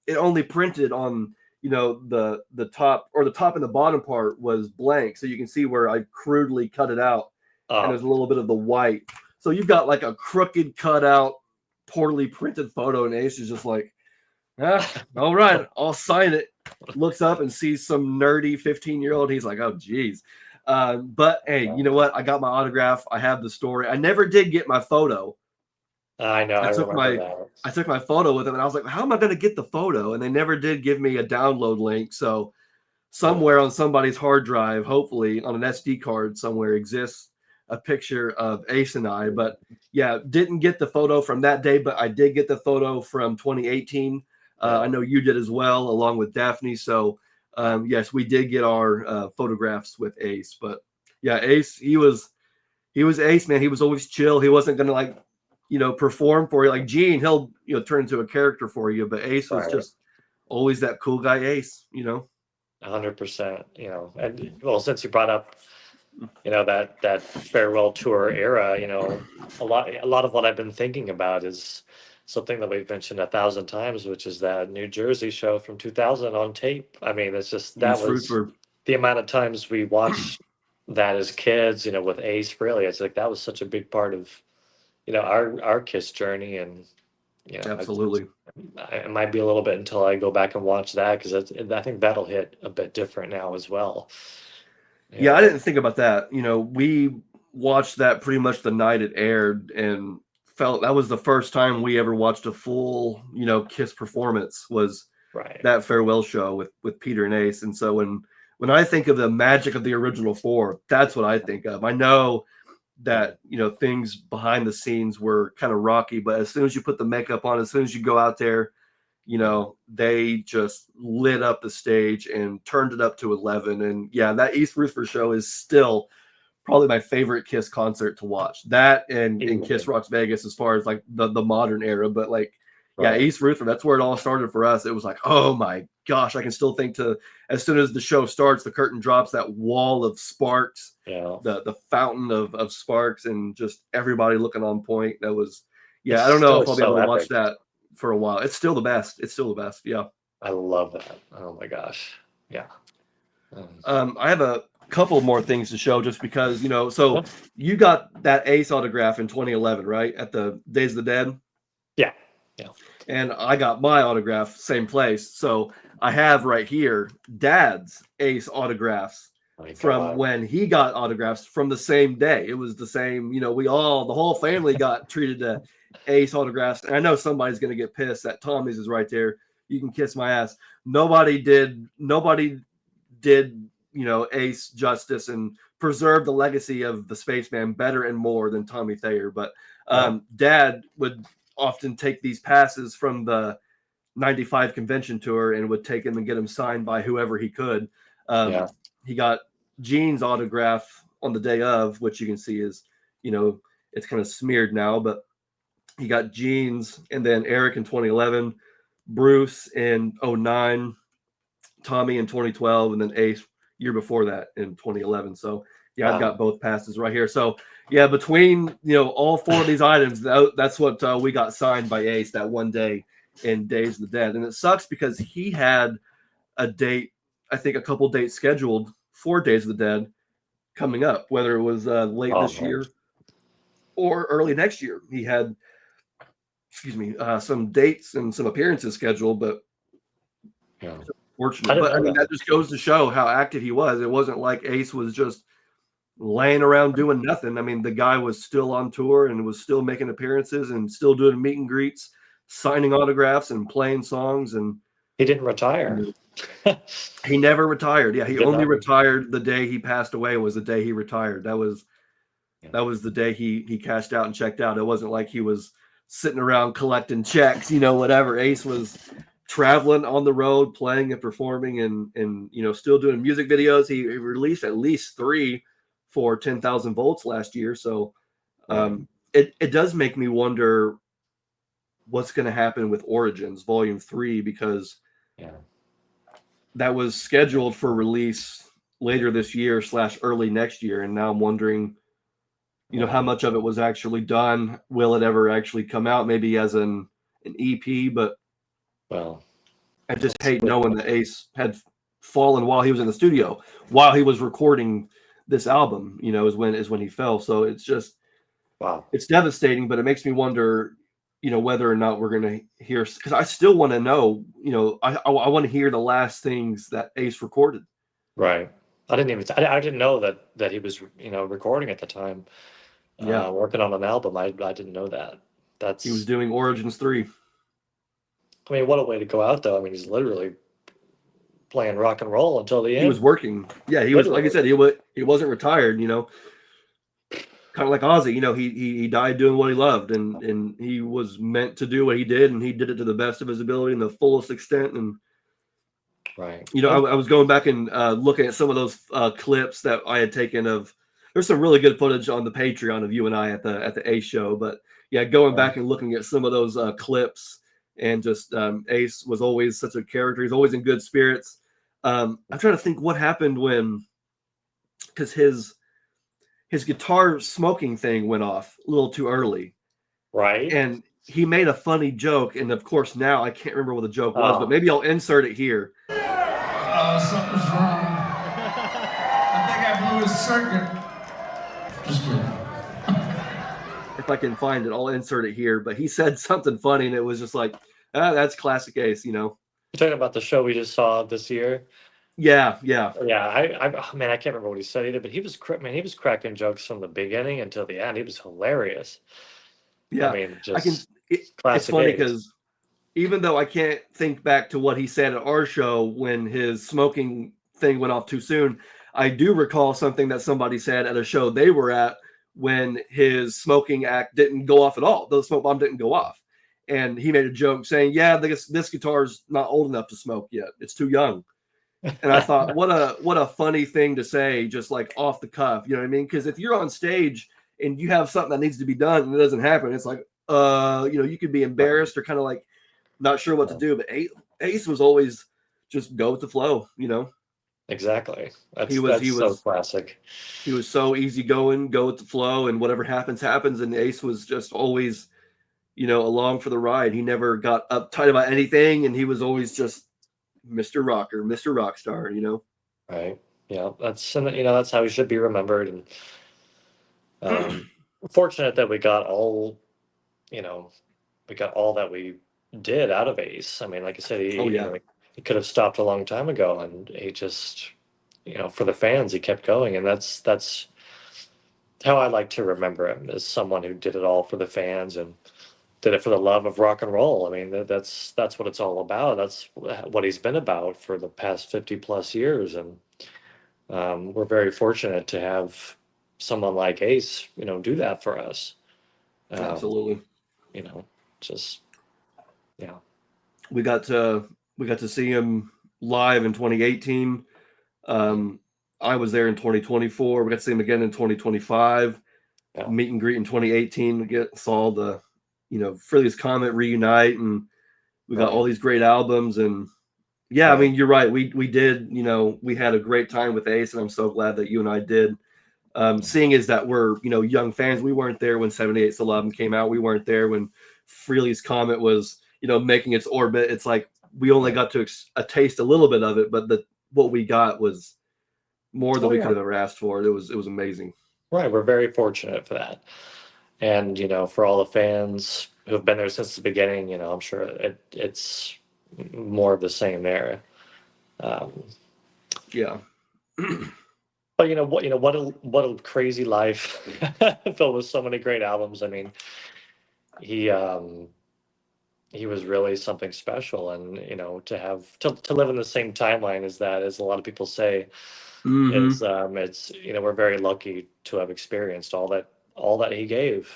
it only printed on, the top, or the top and the bottom part was blank. So you can see where I crudely cut it out. And there's a little bit of the white. So you've got like a crooked cut out, poorly printed photo, and Ace is just like, all right, I'll sign it. Looks up and sees some nerdy 15-year-old. He's like, oh, geez. But hey, you know what? I got my autograph. I have the story. I never did get my photo. I know. I took my photo with him, and I was like, how am I going to get the photo? And they never did give me a download link. So somewhere on somebody's hard drive, hopefully on an SD card somewhere, exists a picture of Ace and I. But yeah, didn't get the photo from that day, but I did get the photo from 2018. I know you did as well, along with Daphne. So yes, we did get our photographs with Ace. But yeah, Ace, he was Ace, man. He was always chill. He wasn't going to perform for you like Gene. He'll turn into a character for you. But Ace was just always that cool guy, Ace. 100%. And well, since you brought up that farewell tour era, a lot of what I've been thinking about is something that we've mentioned 1,000 times, which is that New Jersey show from 2000 on tape. I mean, it's just that was the amount of times we watched that as kids, with Ace Frehley. It's like that was such a big part of our Kiss journey. And absolutely, it might be a little bit until I go back and watch that, because I think that'll hit a bit different now as well. Yeah, I didn't think about that. We watched that pretty much the night it aired, and felt that was the first time we ever watched a full, Kiss performance, was that farewell show with Peter and Ace. And so when I think of the magic of the original four, that's what I think of. I know that, things behind the scenes were kind of rocky, but as soon as you put the makeup on, as soon as you go out there, they just lit up the stage and turned it up to 11. And yeah, that East Rutherford show is still probably my favorite Kiss concert to watch. That and Kiss Rocks Vegas, as far as like the modern era. But like, yeah, East Rutherford, that's where it all started for us. It was like, oh my gosh, I can still think to, as soon as the show starts, the curtain drops, that wall of sparks, the fountain of sparks, and just everybody looking on point. That was, I don't know if I'll be able to watch that for a while. It's still the best. It's still the best. Yeah. I love that. Oh my gosh. Yeah. I have a couple more things to show just because, so Yeah. you got that Ace autograph in 2011, right? At the Days of the Dead. Yeah. Yeah. And I got my autograph, same place. So I have right here Dad's Ace autographs My from God. when he got autographs from the same day. It was the same, the whole family got treated to Ace autographs. And I know somebody's going to get pissed that Tommy's is right there. You can kiss my ass. Nobody did, Ace justice and preserve the legacy of the Spaceman better and more than Tommy Thayer. But Dad would often take these passes from the 95 convention tour and would take them and get them signed by whoever he could. He got Gene's autograph on the day of, which you can see is, it's kind of smeared now, but he got Gene's, and then Eric in 2011, Bruce in 2009, Tommy in 2012, and then Ace year before that in 2011. So I've got both passes right here. So between all four of these items, that's what we got signed by Ace that one day in Days of the Dead. And it sucks because he had a date, I think a couple dates scheduled for Days of the Dead coming up, whether it was late this year or early next year. He had some dates and some appearances scheduled, but fortunate. But I mean, that just goes to show how active he was. It wasn't like Ace was just laying around doing nothing. I mean, the guy was still on tour and was still making appearances and still doing meet and greets, signing autographs and playing songs. And he didn't retire. He never retired. Yeah, he only retired the day he passed away. Was the day he retired. That was the day he cashed out and checked out. It wasn't like he was sitting around collecting checks, whatever. Ace was traveling on the road, playing and performing, and still doing music videos. He released at least 3 for 10,000 volts last year. So it does make me wonder what's going to happen with Origins Volume 3, because that was scheduled for release later this year / early next year. And now I'm wondering, how much of it was actually done. Will it ever actually come out? Maybe as an EP, but I just hate knowing that Ace had fallen while he was in the studio, while he was recording this album, is when he fell. So it's just, it's devastating, but it makes me wonder, whether or not we're going to hear, because I still want to know, I want to hear the last things that Ace recorded. Right. I didn't know that he was, recording at the time. Working on an album. I didn't know that. He was doing Origins 3. I mean, what a way to go out, though. I mean, he's literally playing rock and roll until the end. He was working. Yeah, he was, like I said, he wasn't retired, kind of like Ozzy, he died doing what he loved, and he was meant to do what he did, and he did it to the best of his ability and the fullest extent. And I was going back and looking at some of those clips that I had taken of. There's some really good footage on the Patreon of you and I at the Ace show, but going back and looking at some of those clips, and just Ace was always such a character. He's always in good spirits. I'm trying to think what happened because his guitar smoking thing went off a little too early, right? And he made a funny joke, and of course now I can't remember what the joke was, but maybe I'll insert it here. Something's wrong. I think I blew his circuit. Just kidding. If I can find it, I'll insert it here. But he said something funny, and it was just like, that's classic Ace, You're talking about the show we just saw this year? Yeah. I can't remember what he said either, but he was cracking jokes from the beginning until the end. He was hilarious. Yeah, I mean, it's funny because even though I can't think back to what he said at our show when his smoking thing went off too soon, I do recall something that somebody said at a show they were at when his smoking act didn't go off at all. The smoke bomb didn't go off. And he made a joke saying, this guitar's not old enough to smoke yet. It's too young. And I thought, what a funny thing to say, just like off the cuff. You know what I mean? Because if you're on stage and you have something that needs to be done and it doesn't happen, it's like, you could be embarrassed or kind of like not sure what to do. But Ace was always just go with the flow, Exactly. That's so classic. He was so easygoing, go with the flow, and whatever happens. And Ace was just always, along for the ride. He never got uptight about anything, and he was always just Mr. Rocker, Mr. Rockstar. Right. Yeah. That's how he should be remembered. And fortunate that we got all, that we did out of Ace. I mean, like I said, Oh yeah, he could have stopped a long time ago, and he just, for the fans, he kept going, and that's how I like to remember him, as someone who did it all for the fans and did it for the love of rock and roll. I mean, that's what it's all about. That's what he's been about for the past 50 plus years, and we're very fortunate to have someone like Ace, do that for us. absolutely. You know, just yeah. We got to see him live in 2018. I was there in 2024. We got to see him again in 2025. Yeah. Meet and greet in 2018. We saw the, Frehley's Comet reunite, and we got all these great albums. And yeah, I mean, you're right. We did, we had a great time with Ace, and I'm so glad that you and I did. Seeing is that we're, young fans. We weren't there when 78's album came out. We weren't there when Frehley's Comet was, making its orbit. It's like we only got to a taste a little bit of it, but what we got was more than we could have ever asked for. It was amazing. Right, we're very fortunate for that. And, for all the fans who have been there since the beginning, I'm sure it's more of the same there. Yeah. But what a crazy life filled with so many great albums. I mean, he was really something special, and to have to live in the same timeline as that, as a lot of people say, is it's we're very lucky to have experienced all that he gave.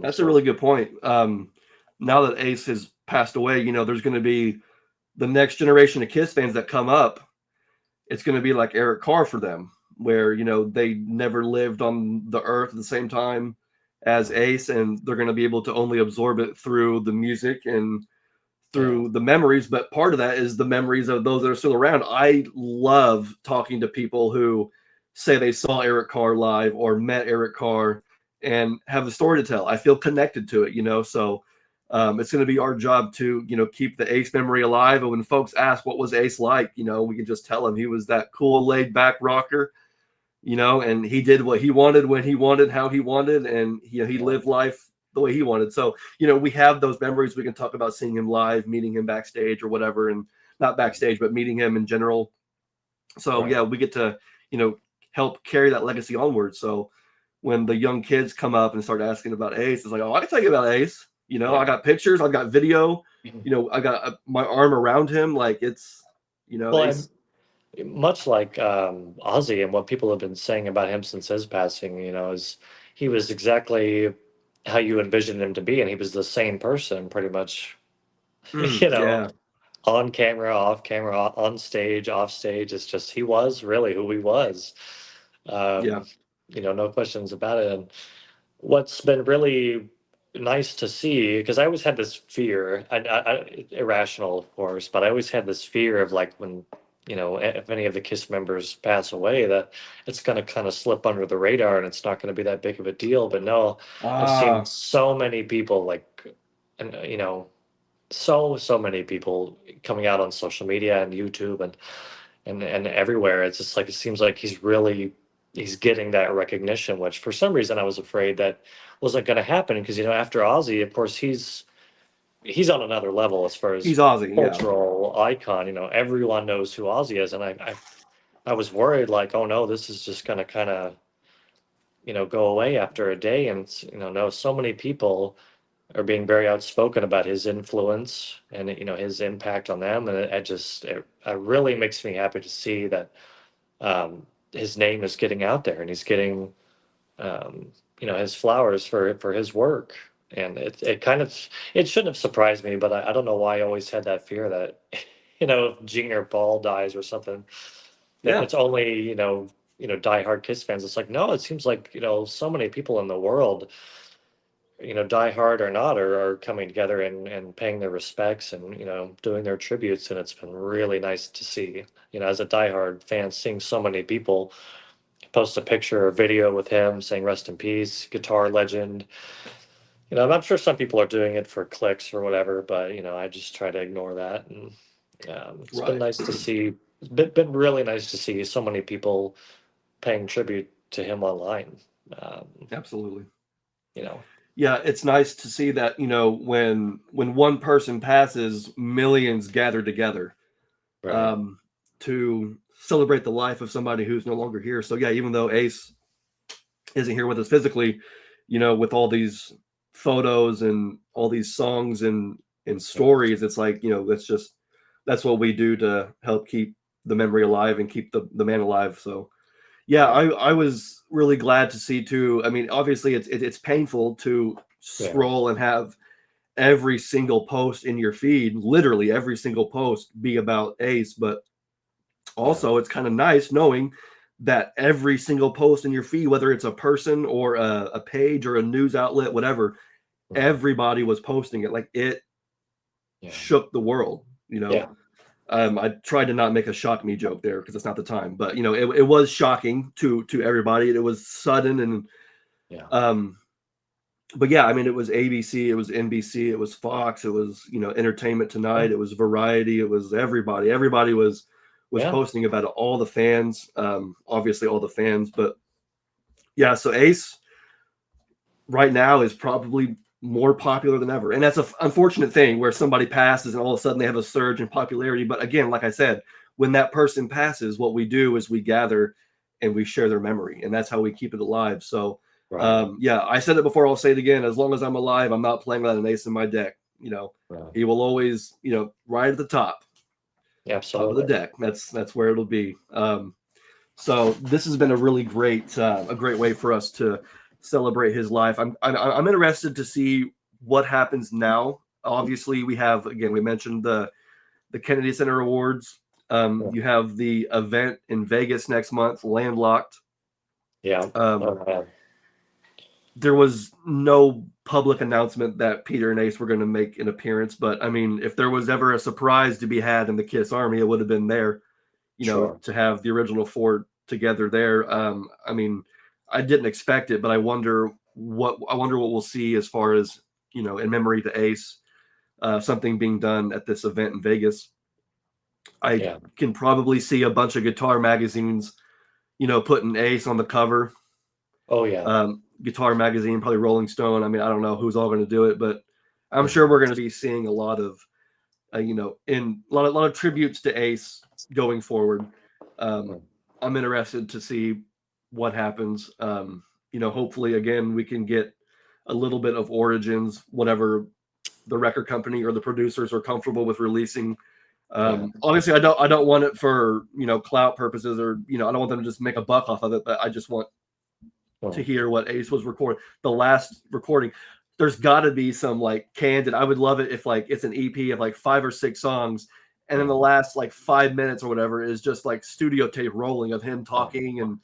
That's a really good point. Now that Ace has passed away, there's going to be the next generation of Kiss fans that come up. It's going to be like Eric Carr for them, where they never lived on the earth at the same time as Ace, and they're going to be able to only absorb it through the music and through the memories. But part of that is the memories of those that are still around. I love talking to people who say they saw Eric Carr live or met Eric Carr and have a story to tell. I feel connected to it, so it's going to be our job to, keep the Ace memory alive. And when folks ask what was Ace like, we can just tell them he was that cool, laid back rocker, and he did what he wanted, when he wanted, how he wanted, and he lived life the way he wanted. So, we have those memories. We can talk about seeing him live, meeting him backstage or whatever, and not backstage, but meeting him in general. So yeah, we get to, help carry that legacy onward. So when the young kids come up and start asking about Ace, it's like, oh, I can tell you about Ace. I got pictures, I've got video, I got my arm around him. Like it's, Ace. Much like Ozzy, and what people have been saying about him since his passing, is he was exactly how you envisioned him to be, and he was the same person pretty much, Yeah. on camera, off camera, on stage, off stage. It's just he was really who he was. Yeah. No questions about it. And what's been really nice to see, because I always had this fear, irrational of course, but I always had this fear of, like, when if any of the Kiss members pass away, that it's going to kind of slip under the radar and it's not going to be that big of a deal. But no, I've seen so many people, like, and so many people coming out on social media and YouTube and everywhere. It's just like, it seems like he's getting that recognition, which for some reason I was afraid that wasn't going to happen, because after Ozzy, of course, he's on another level as far as He's Ozzy, cultural icon. Everyone knows who Ozzy is, and I was worried, like, oh no, this is just going to kind of go away after a day. And no, so many people are being very outspoken about his influence and his impact on them, and it really makes me happy to see that his name is getting out there, and he's getting his flowers for his work. And it shouldn't have surprised me, but I don't know why I always had that fear that if Gene or Paul dies or something, that it's only diehard Kiss fans. It's like, no, it seems like so many people in the world, die hard or not, are coming together and paying their respects and doing their tributes. And it's been really nice to see, as a diehard fan, seeing so many people post a picture or video with him saying rest in peace, guitar legend, I'm sure some people are doing it for clicks or whatever, but I just try to ignore that. And it's been Right. nice to see. It's been really nice to see so many people paying tribute to him online. Um, Absolutely. you know, Yeah, it's nice to see that, when one person passes, millions gather together right? um, to celebrate the life of somebody who's no longer here. So yeah, even though Ace isn't here with us physically, with all these photos and all these songs and stories, it's like, that's what we do to help keep the memory alive and keep the man alive. So yeah, Right. I was really glad to see too. I mean, obviously it's painful to Yeah. scroll and have every single post in your feed, literally every single post, be about Ace, but Yeah. also it's kind of nice knowing that every single post in your feed, whether it's a person or a page or a news outlet, whatever, Mhm. everybody was posting it. Like it Yeah. shook the world. Yeah. I tried to not make a shock me joke there because it's not the time, but it was shocking to everybody. It was sudden and Yeah. um, but yeah, I mean, it was ABC, it was NBC, it was Fox, it was Entertainment Tonight, it was Variety, it was everybody. Everybody was Yeah. posting about it. All the fans, obviously all the fans, but yeah. So Ace right now is probably more popular than ever, and that's an unfortunate thing where somebody passes and all of a sudden they have a surge in popularity. But again, like I said, when that person passes, what we do is we gather and we share their memory, and that's how we keep it alive. So Right. yeah, I said it before, I'll say it again. As long as I'm alive, I'm not playing without an ace in my deck. Right. He will always, right at the Yeah, top of the absolutely. deck. That's where it'll be. So this has been a great way for us to celebrate his life. I'm interested to see what happens now. Obviously, we have, again, we mentioned the Kennedy Center Awards. Yeah. You have the event in Vegas next month, Landlocked. Yeah. Um, Oh, man. there was no public announcement that Peter and Ace were going to make an appearance, but I mean, if there was ever a surprise to be had in the Kiss Army, it would have been there. Sure. To have the original four together there. I mean, I didn't expect it, but I wonder what we'll see as far as in memory to Ace, something being done at this event in Vegas. I Yeah. can probably see a bunch of guitar magazines, putting Ace on the cover. Oh, yeah. Guitar magazine, probably Rolling Stone. I mean, I don't know who's all going to do it, but I'm Mhm. sure we're going to be seeing a lot of, in a lot of tributes to Ace going forward. Um, Mhm. I'm interested to see what happens. Hopefully, again, we can get a little bit of origins, whatever the record company or the producers are comfortable with releasing. Yeah. Obviously, I don't want it for clout purposes, or I don't want them to just make a buck off of it, but I just want to Mhm. hear what Ace was recording. The last recording, there's got to be some like candid. I would love it if like it's an EP of like 5 or 6 songs, and then the Yeah. last like 5 minutes or whatever is just like studio tape rolling of him Oh, talking, and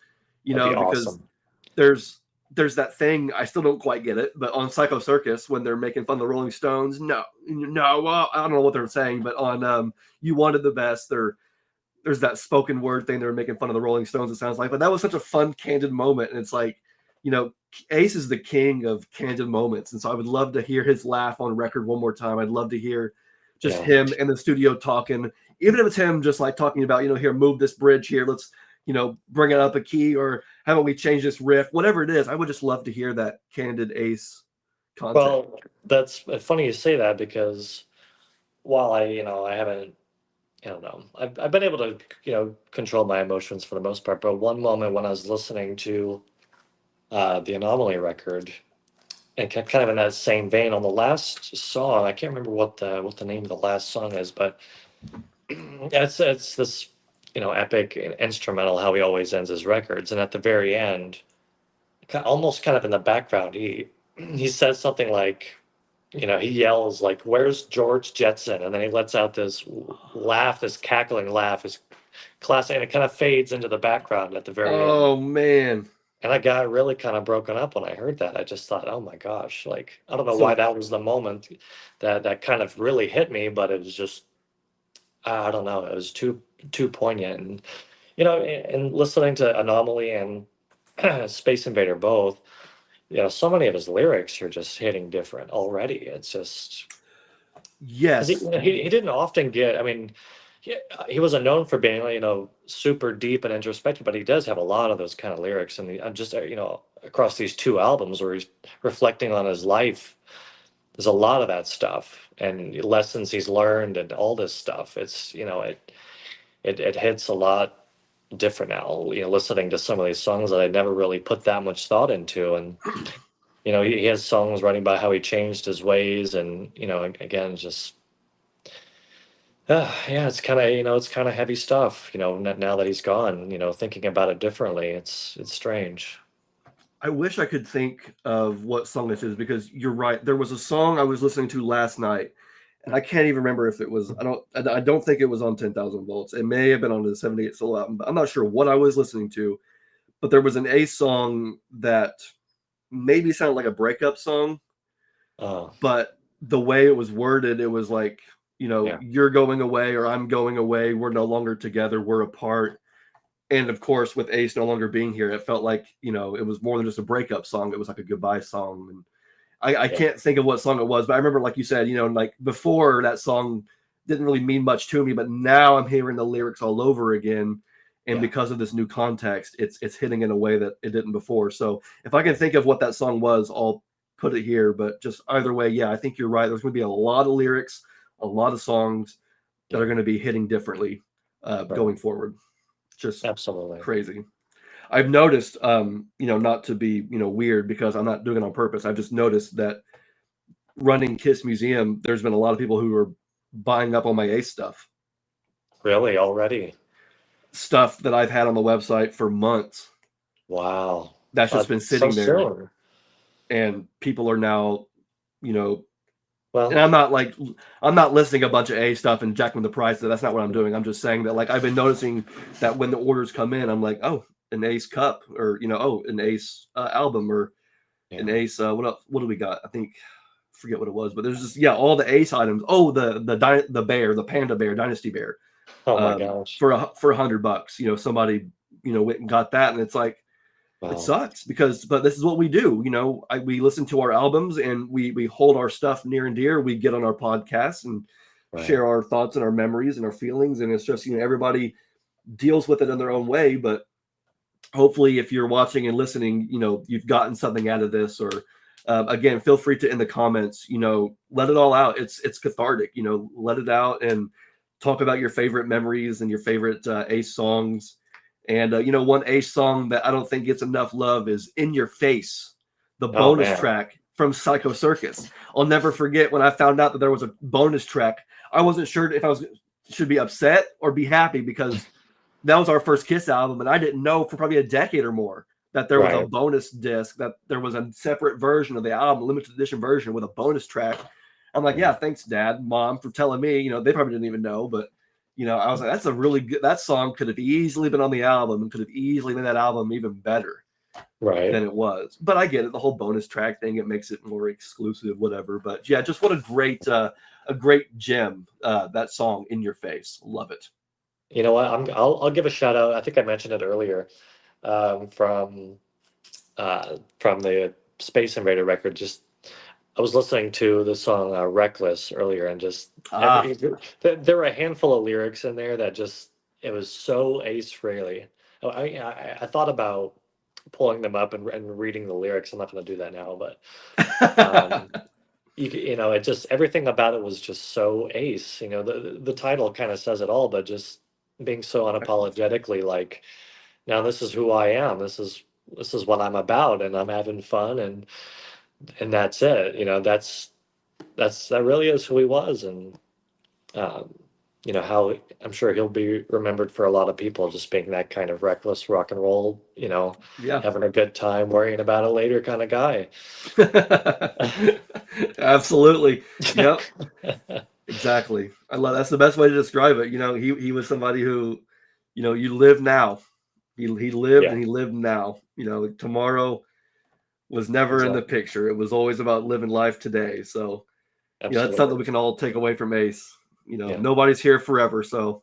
that'd be because awesome. there's that thing I still don't quite get it, but on Psycho Circus when they're making fun of the Rolling Stones, no, well, I don't know what they're saying, but on You Wanted the Best, there's that spoken word thing they were making fun of the Rolling Stones, it sounds like. But that was such a fun, candid moment. And it's like, Ace is the king of candid moments. And so I would love to hear his laugh on record one more time. I'd love to hear just Yeah. him in the studio talking, even if it's him just like talking about, here, move this bridge here. Let's, bring it up a key, or how about we change this riff, whatever it is. I would just love to hear that candid Ace content. Well, that's funny you say that because while I haven't, I don't know, I've been able to, control my emotions for the most part. But one moment when I was listening to the Anomaly record, and kind of in that same vein, on the last song, I can't remember what the name of the last song is, but it's this epic instrumental how he always ends his records, and at the very end, almost kind of in the background, he says something like, he yells like, "Where's George Jetson?" And then he lets out this laugh, this cackling laugh, this classic, and it kind of fades into the background at the very end. Oh, man. And I got really kind of broken up when I heard that. I just thought, oh my gosh, like I don't know why So, that was the moment that kind of really hit me, but it was just I don't know, it was too poignant. And and listening to Anomaly and Space Invader both, so many of his lyrics are just hitting different already. It's just because Yes. he didn't often get. I mean, he wasn't known for being super deep and introspective, but he does have a lot of those kind of lyrics, and I'm just across these two albums where he's reflecting on his life. There's a lot of that stuff and lessons he's learned and all this stuff. It's it hits a lot different now. Listening to some of these songs that I never really put that much thought into, and he has songs writing about how he changed his ways, and again, just yeah, it's kind of it's kind of heavy stuff. Now that he's gone, thinking about it differently, it's strange. I wish I could think of what song this is because you're right. There was a song I was listening to last night, and I can't even remember if it was. I don't think it was on 10,000 Volts. It may have been on the 78 solo album, but I'm not sure what I was listening to. But there was an Ace song that maybe sounded like a breakup song, Oh, but the way it was worded, it was like, yeah, you're going away or I'm going away. We're no longer together. We're apart. And of course, with Ace no longer being here, it felt like, it was more than just a breakup song. It was like a goodbye song. And I yeah, can't think of what song it was, but I remember, like you said, like before that song didn't really mean much to me, but now I'm hearing the lyrics all over again. And yeah. because of this new context, it's hitting in a way that it didn't before. So if I can think of what that song was, I'll put it here. But just either way, yeah, I think you're right. There's going to be a lot of lyrics, a lot of songs that Yeah. are going to be hitting differently Right. going forward. Just Absolutely. crazy. I've noticed, not to be, weird because I'm not doing it on purpose. I've just noticed that running Kiss Museum, there's been a lot of people who are buying up on my Ace Really, already? stuff that I've had on the website for months. Wow. That's just been So sitting there, soon. and people are now, you know, and Well, I'm not listing a bunch of A stuff and jacking the price. That's not what I'm doing. I'm just saying that like I've been noticing that when the orders come in, I'm like, oh, an Ace cup, or oh, an Ace album, or an yeah. Ace. What else? What do we got? I think forget what it was, but there's just all the Ace items. Oh, the bear, the panda bear, dynasty bear, Oh my gosh. for $100. Somebody went and got that, and it's like it Wow. sucks but this is what we do. We listen to our albums and we hold our stuff near and dear. We get on our podcasts and Right. share our thoughts and our memories and our feelings, and it's just everybody deals with it in their own way. But hopefully, if you're watching and listening, you've gotten something out of this. Or again, feel free to in the comments, let it all out. It's cathartic. Let it out and talk about your favorite memories and your favorite Ace songs. And one Ace song that I don't think gets enough love is "In Your Face," the Oh bonus man. track from Psycho Circus. I'll never forget when I found out that there was a bonus track. I wasn't sure if should be upset or be happy because that was our first Kiss album, and I didn't know for probably a decade or more that there was a Right. bonus disc, that there was a separate version of the album, limited edition version with a bonus track. I'm like, yeah, thanks, Dad, Mom, for telling me. They probably didn't even know, but I was like, that's a really good. That song could have easily been on the album and could have easily made that album even better Right. than it was. But I get it, the whole bonus track thing, it makes it more exclusive, whatever. But yeah, just what a great gem, that song, "In Your Face." Love it. You know what? I'll give a shout out. I think I mentioned it earlier. From the Space Invader record. Just I was listening to the song "Reckless" earlier, and just Ah, there were a handful of lyrics in there that just it was so Ace Frehley. Oh, I thought about pulling them up and reading the lyrics. I'm not going to do that now, but um, it just everything about it was just so Ace. The title kind of says it all, but just being so unapologetically like, now this is who I am. This is what I'm about, and I'm having fun, and that's it. That really is who he was, and um, how I'm sure he'll be remembered for a lot of people, just being that kind of reckless rock and roll, yeah. having a good time, worrying about it later kind of guy. Absolutely. Yep. Exactly. I love that's the best way to describe it. He was somebody who, you live now. He lived Yeah, and he lived now. Tomorrow was never in the exactly. picture. It was always about living life today. So, that's something Absolutely. we can all take away from Ace. Yeah, Nobody's here forever, so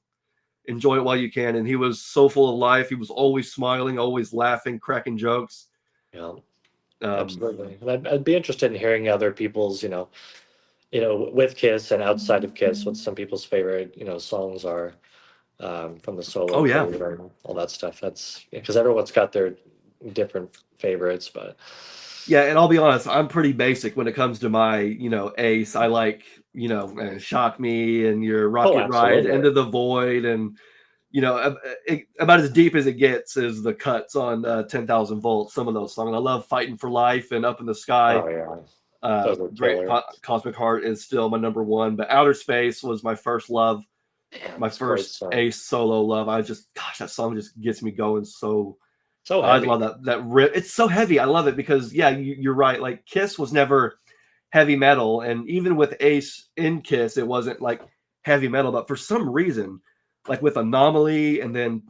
enjoy it while you can. And he was so full of life. He was always smiling, always laughing, cracking jokes. yeah. Absolutely. And I'd be interested in hearing other people's, with Kiss and outside of Kiss, what some people's favorite, songs are from the solo Oh yeah. career and all that stuff. That's because everyone's got their different favorites, but Yeah, and I'll be honest, I'm pretty basic when it comes to my, Ace. I like, Shock Me and your oh, Rocket Ride, absolutely. Into the Void, and about as deep as it gets is the cuts on 10,000 Volts. Some of those songs. I love Fighting for Life and Up in the Sky. Oh yeah, those are Great killer. Cosmic Heart is still my number one, but Outer Space was my first love, Damn, my it's a great first song. Ace solo love. Gosh, that song just gets me going so. So I heavy. love that riff. It's so heavy. I love it because you're right. Like Kiss was never heavy metal, and even with Ace in Kiss, it wasn't like heavy metal. But for some reason, like with Anomaly and then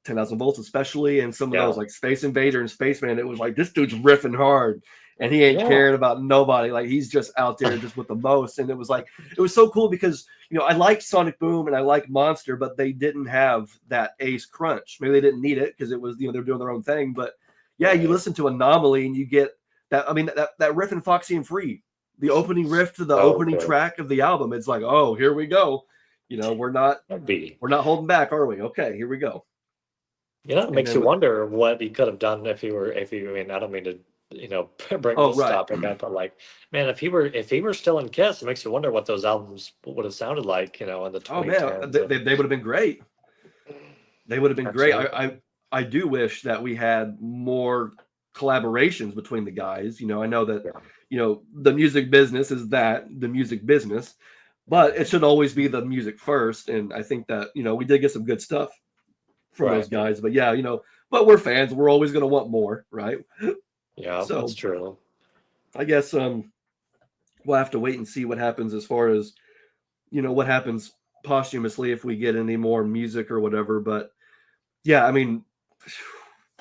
10,000 Volts, especially, and some of Yeah. those like Space Invader and Spaceman, it was like this dude's riffing hard, and he ain't Yeah. caring about nobody. Like he's just out there just with the most. And it was so cool because I liked Sonic Boom and I liked Monster, but they didn't have that Ace crunch. Maybe they didn't need it because it was they're doing their own thing. But yeah, you Right. listen to Anomaly and you get that. I mean that riff in Foxy and Free, the opening riff to the Oh, opening okay. track of the album. It's like, oh, here we go. We're not Heavy. holding back, are we? Okay, here we go. It And makes then you wonder what he could have done if he, I mean, I don't mean to, bring oh this right, topic up, but like, man, if he were still in Kiss, it makes you wonder what those albums would have sounded like, in the oh man, 2010s. they would have been great. They would have been great. Absolutely. I do wish that we had more collaborations between the guys. I know that Yeah. the music business is the music business, but it should always be the music first. And I think that we did get some good stuff from those Right. guys. But yeah, but we're fans. We're always going to want more, right? Yeah, So that's true. I guess we'll have to wait and see what happens as far as what happens posthumously if we get any more music or whatever. But yeah, I mean,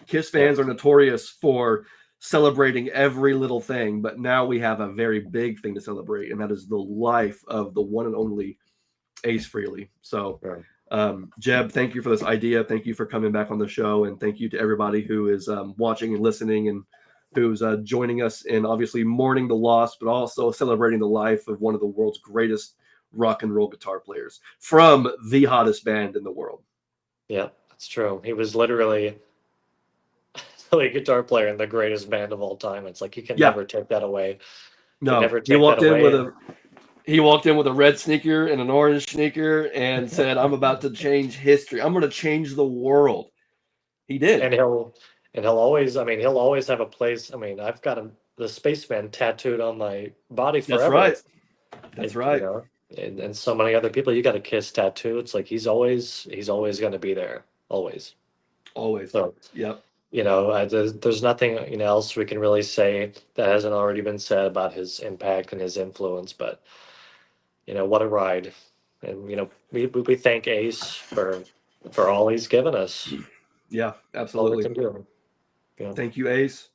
Kiss Yeah. fans are notorious for celebrating every little thing, but now we have a very big thing to celebrate, and that is the life of the one and only Ace Frehley. So, Yeah. Jeb, thank you for this idea. Thank you for coming back on the show, and thank you to everybody who is watching and listening and who's joining us in obviously mourning the loss, but also celebrating the life of one of the world's greatest rock and roll guitar players from the hottest band in the world. Yeah, that's true. He was literally the lead guitar player in the greatest band of all time. It's like you can never take that away. You can No, never take that away. he walked in with a red sneaker and an orange sneaker and said, "I'm about to change history. I'm going to change the world." He did. And he'll always, I mean, he'll always have a place. I mean, I've got the Spaceman tattooed on my body That's forever. right. That's right. And so many other people. You got a Kiss tattoo. It's like he's always going to be there, always. Always. So Yep. there's nothing else we can really say that hasn't already been said about his impact and his influence. But what a ride, and we thank Ace for all he's given us. Yeah, All we absolutely. can do. Yeah. Thank you, Ace.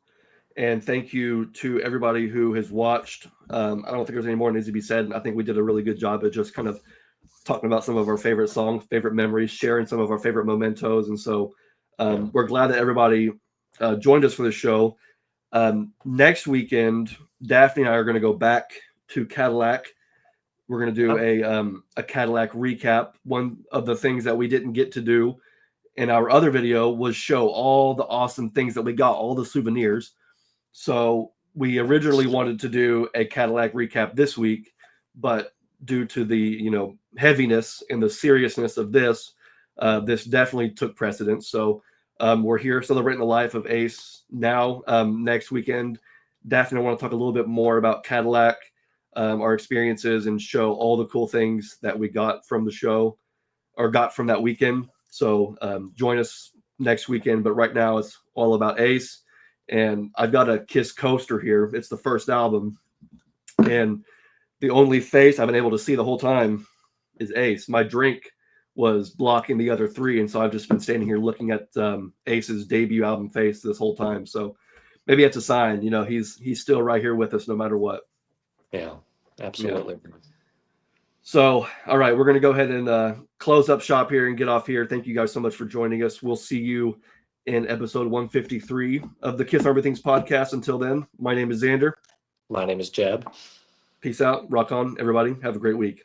And thank you to everybody who has watched. I don't think there's any more needs to be said. I think we did a really good job of just kind of talking about some of our favorite songs, favorite memories, sharing some of our favorite mementos. And so we're glad that everybody joined us for the show. Next weekend, Daphne and I are going to go back to Cadillac. We're going to do a Cadillac recap. One of the things that we didn't get to do in our other video was show all the awesome things that we got, all the souvenirs. So we originally wanted to do a Cadillac recap this week, but due to the heaviness and the seriousness of this, this definitely took precedence. So we're here celebrating the life of Ace now. Next weekend, Daphne, I want to talk a little bit more about Cadillac, our experiences, and show all the cool things that we got from the show or got from that weekend. So join us next weekend. But right now, it's all about Ace. And I've got a Kiss coaster here. It's the first album. And the only face I've been able to see the whole time is Ace. My drink was blocking the other three. And so I've just been standing here looking at Ace's debut album face this whole time. So maybe it's a sign, he's still right here with us no matter what. Yeah, absolutely. Yeah. So, all right, we're going to go ahead and close up shop here and get off here. Thank you guys so much for joining us. We'll see you in episode 153 of the Kiss on Everything's podcast. Until then, my name is Xander. My name is Jeb. Peace out. Rock on, everybody. Have a great week.